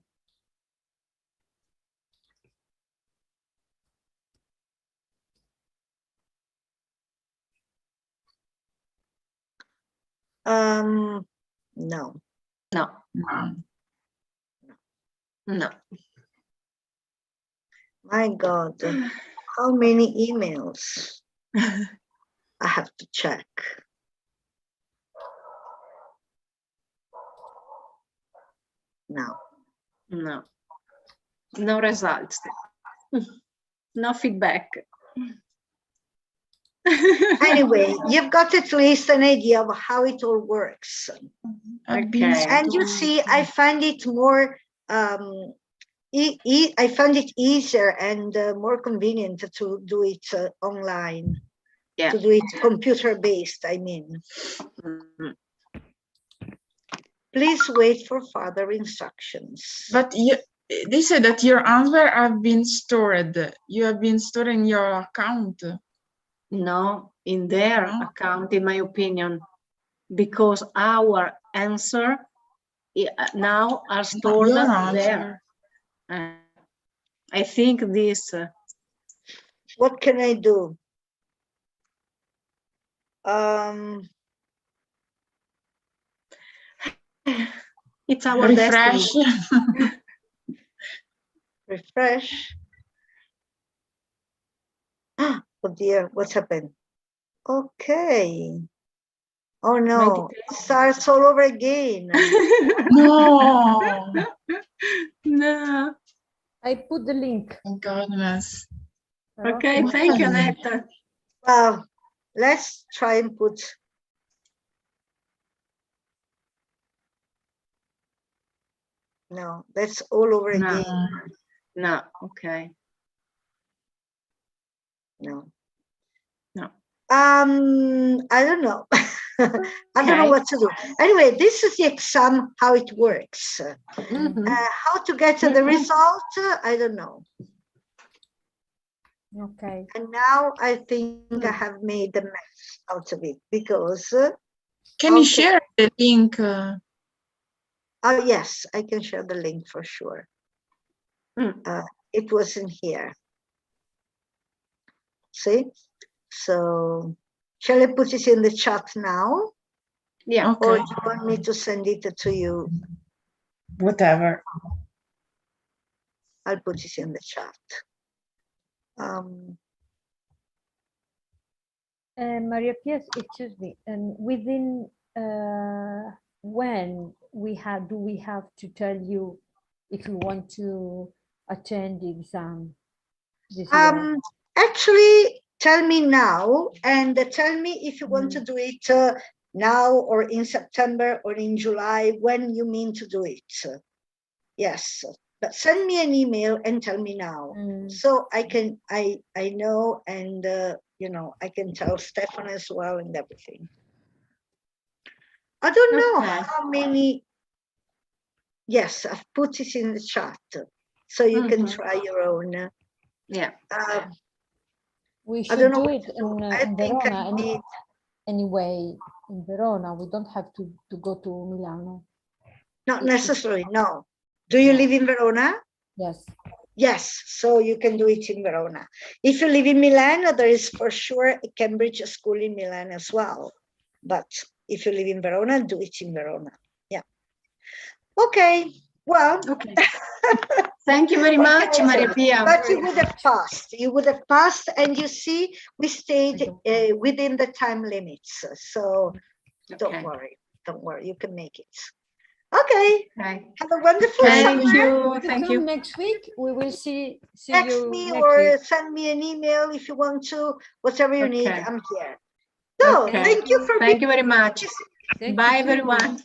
No. My God, how many emails? I have to check. No results. No feedback. Anyway, you've got at least an idea of how it all works. Okay. And you see, I find it more, I find it easier and more convenient to do it online. Yeah. To do it computer-based, I mean. Please wait for further instructions. But they said that your answer have been stored. You have been stored in your account. No, in their account, in my opinion, because our answer now are stored there. I think this. What can I do? It's our refresh. Destiny. Refresh. Oh dear, what's happened? Okay. Oh no, it starts all over again. No. No. I put the link. Oh goodness. Okay, thank you, Annette. Well, let's try and put. No, that's all over again. No, okay. No. No. I don't know. I don't know what to do. Anyway, this is the exam, how it works. How to get the result, I don't know. Okay. And now I think I have made the mess out of it because... Can you share the link? Oh, yes, I can share the link for sure. It was in here. See? So, shall I put it in the chat now? Yeah. Okay. Or do you want me to send it to you? Whatever. I'll put it in the chat. Maria Pia, excuse me, and within when do we have to tell you if you want to attend the exam this year? Actually, tell me now, and tell me if you want to do it now or in September or in July, when you mean to do it. Yes, but send me an email and tell me now, so I can I know, and you know, I can tell Stefan as well and everything. I don't know how many. Yes, I've put it in the chat, so you can try your own. Yeah. We should do it in Verona anyway. In Verona, we don't have to go to Milano. Not necessarily, no. Do you live in Verona? Yes. Yes, so you can do it in Verona. If you live in Milan, there is for sure a Cambridge school in Milan as well. But if you live in Verona, do it in Verona. Yeah. Okay, well. Okay. Thank you very much, Maria Pia. But you would have passed. You would have passed, and you see, we stayed within the time limits. So don't worry. Don't worry, you can make it. Okay. Have a wonderful summer. Thank you. Next week we will see Text you me next or week. send me an email if you want to. Whatever you need, I'm here. So thank you for Thank you very much. Bye, everyone.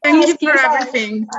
Thank you for everything. Bye.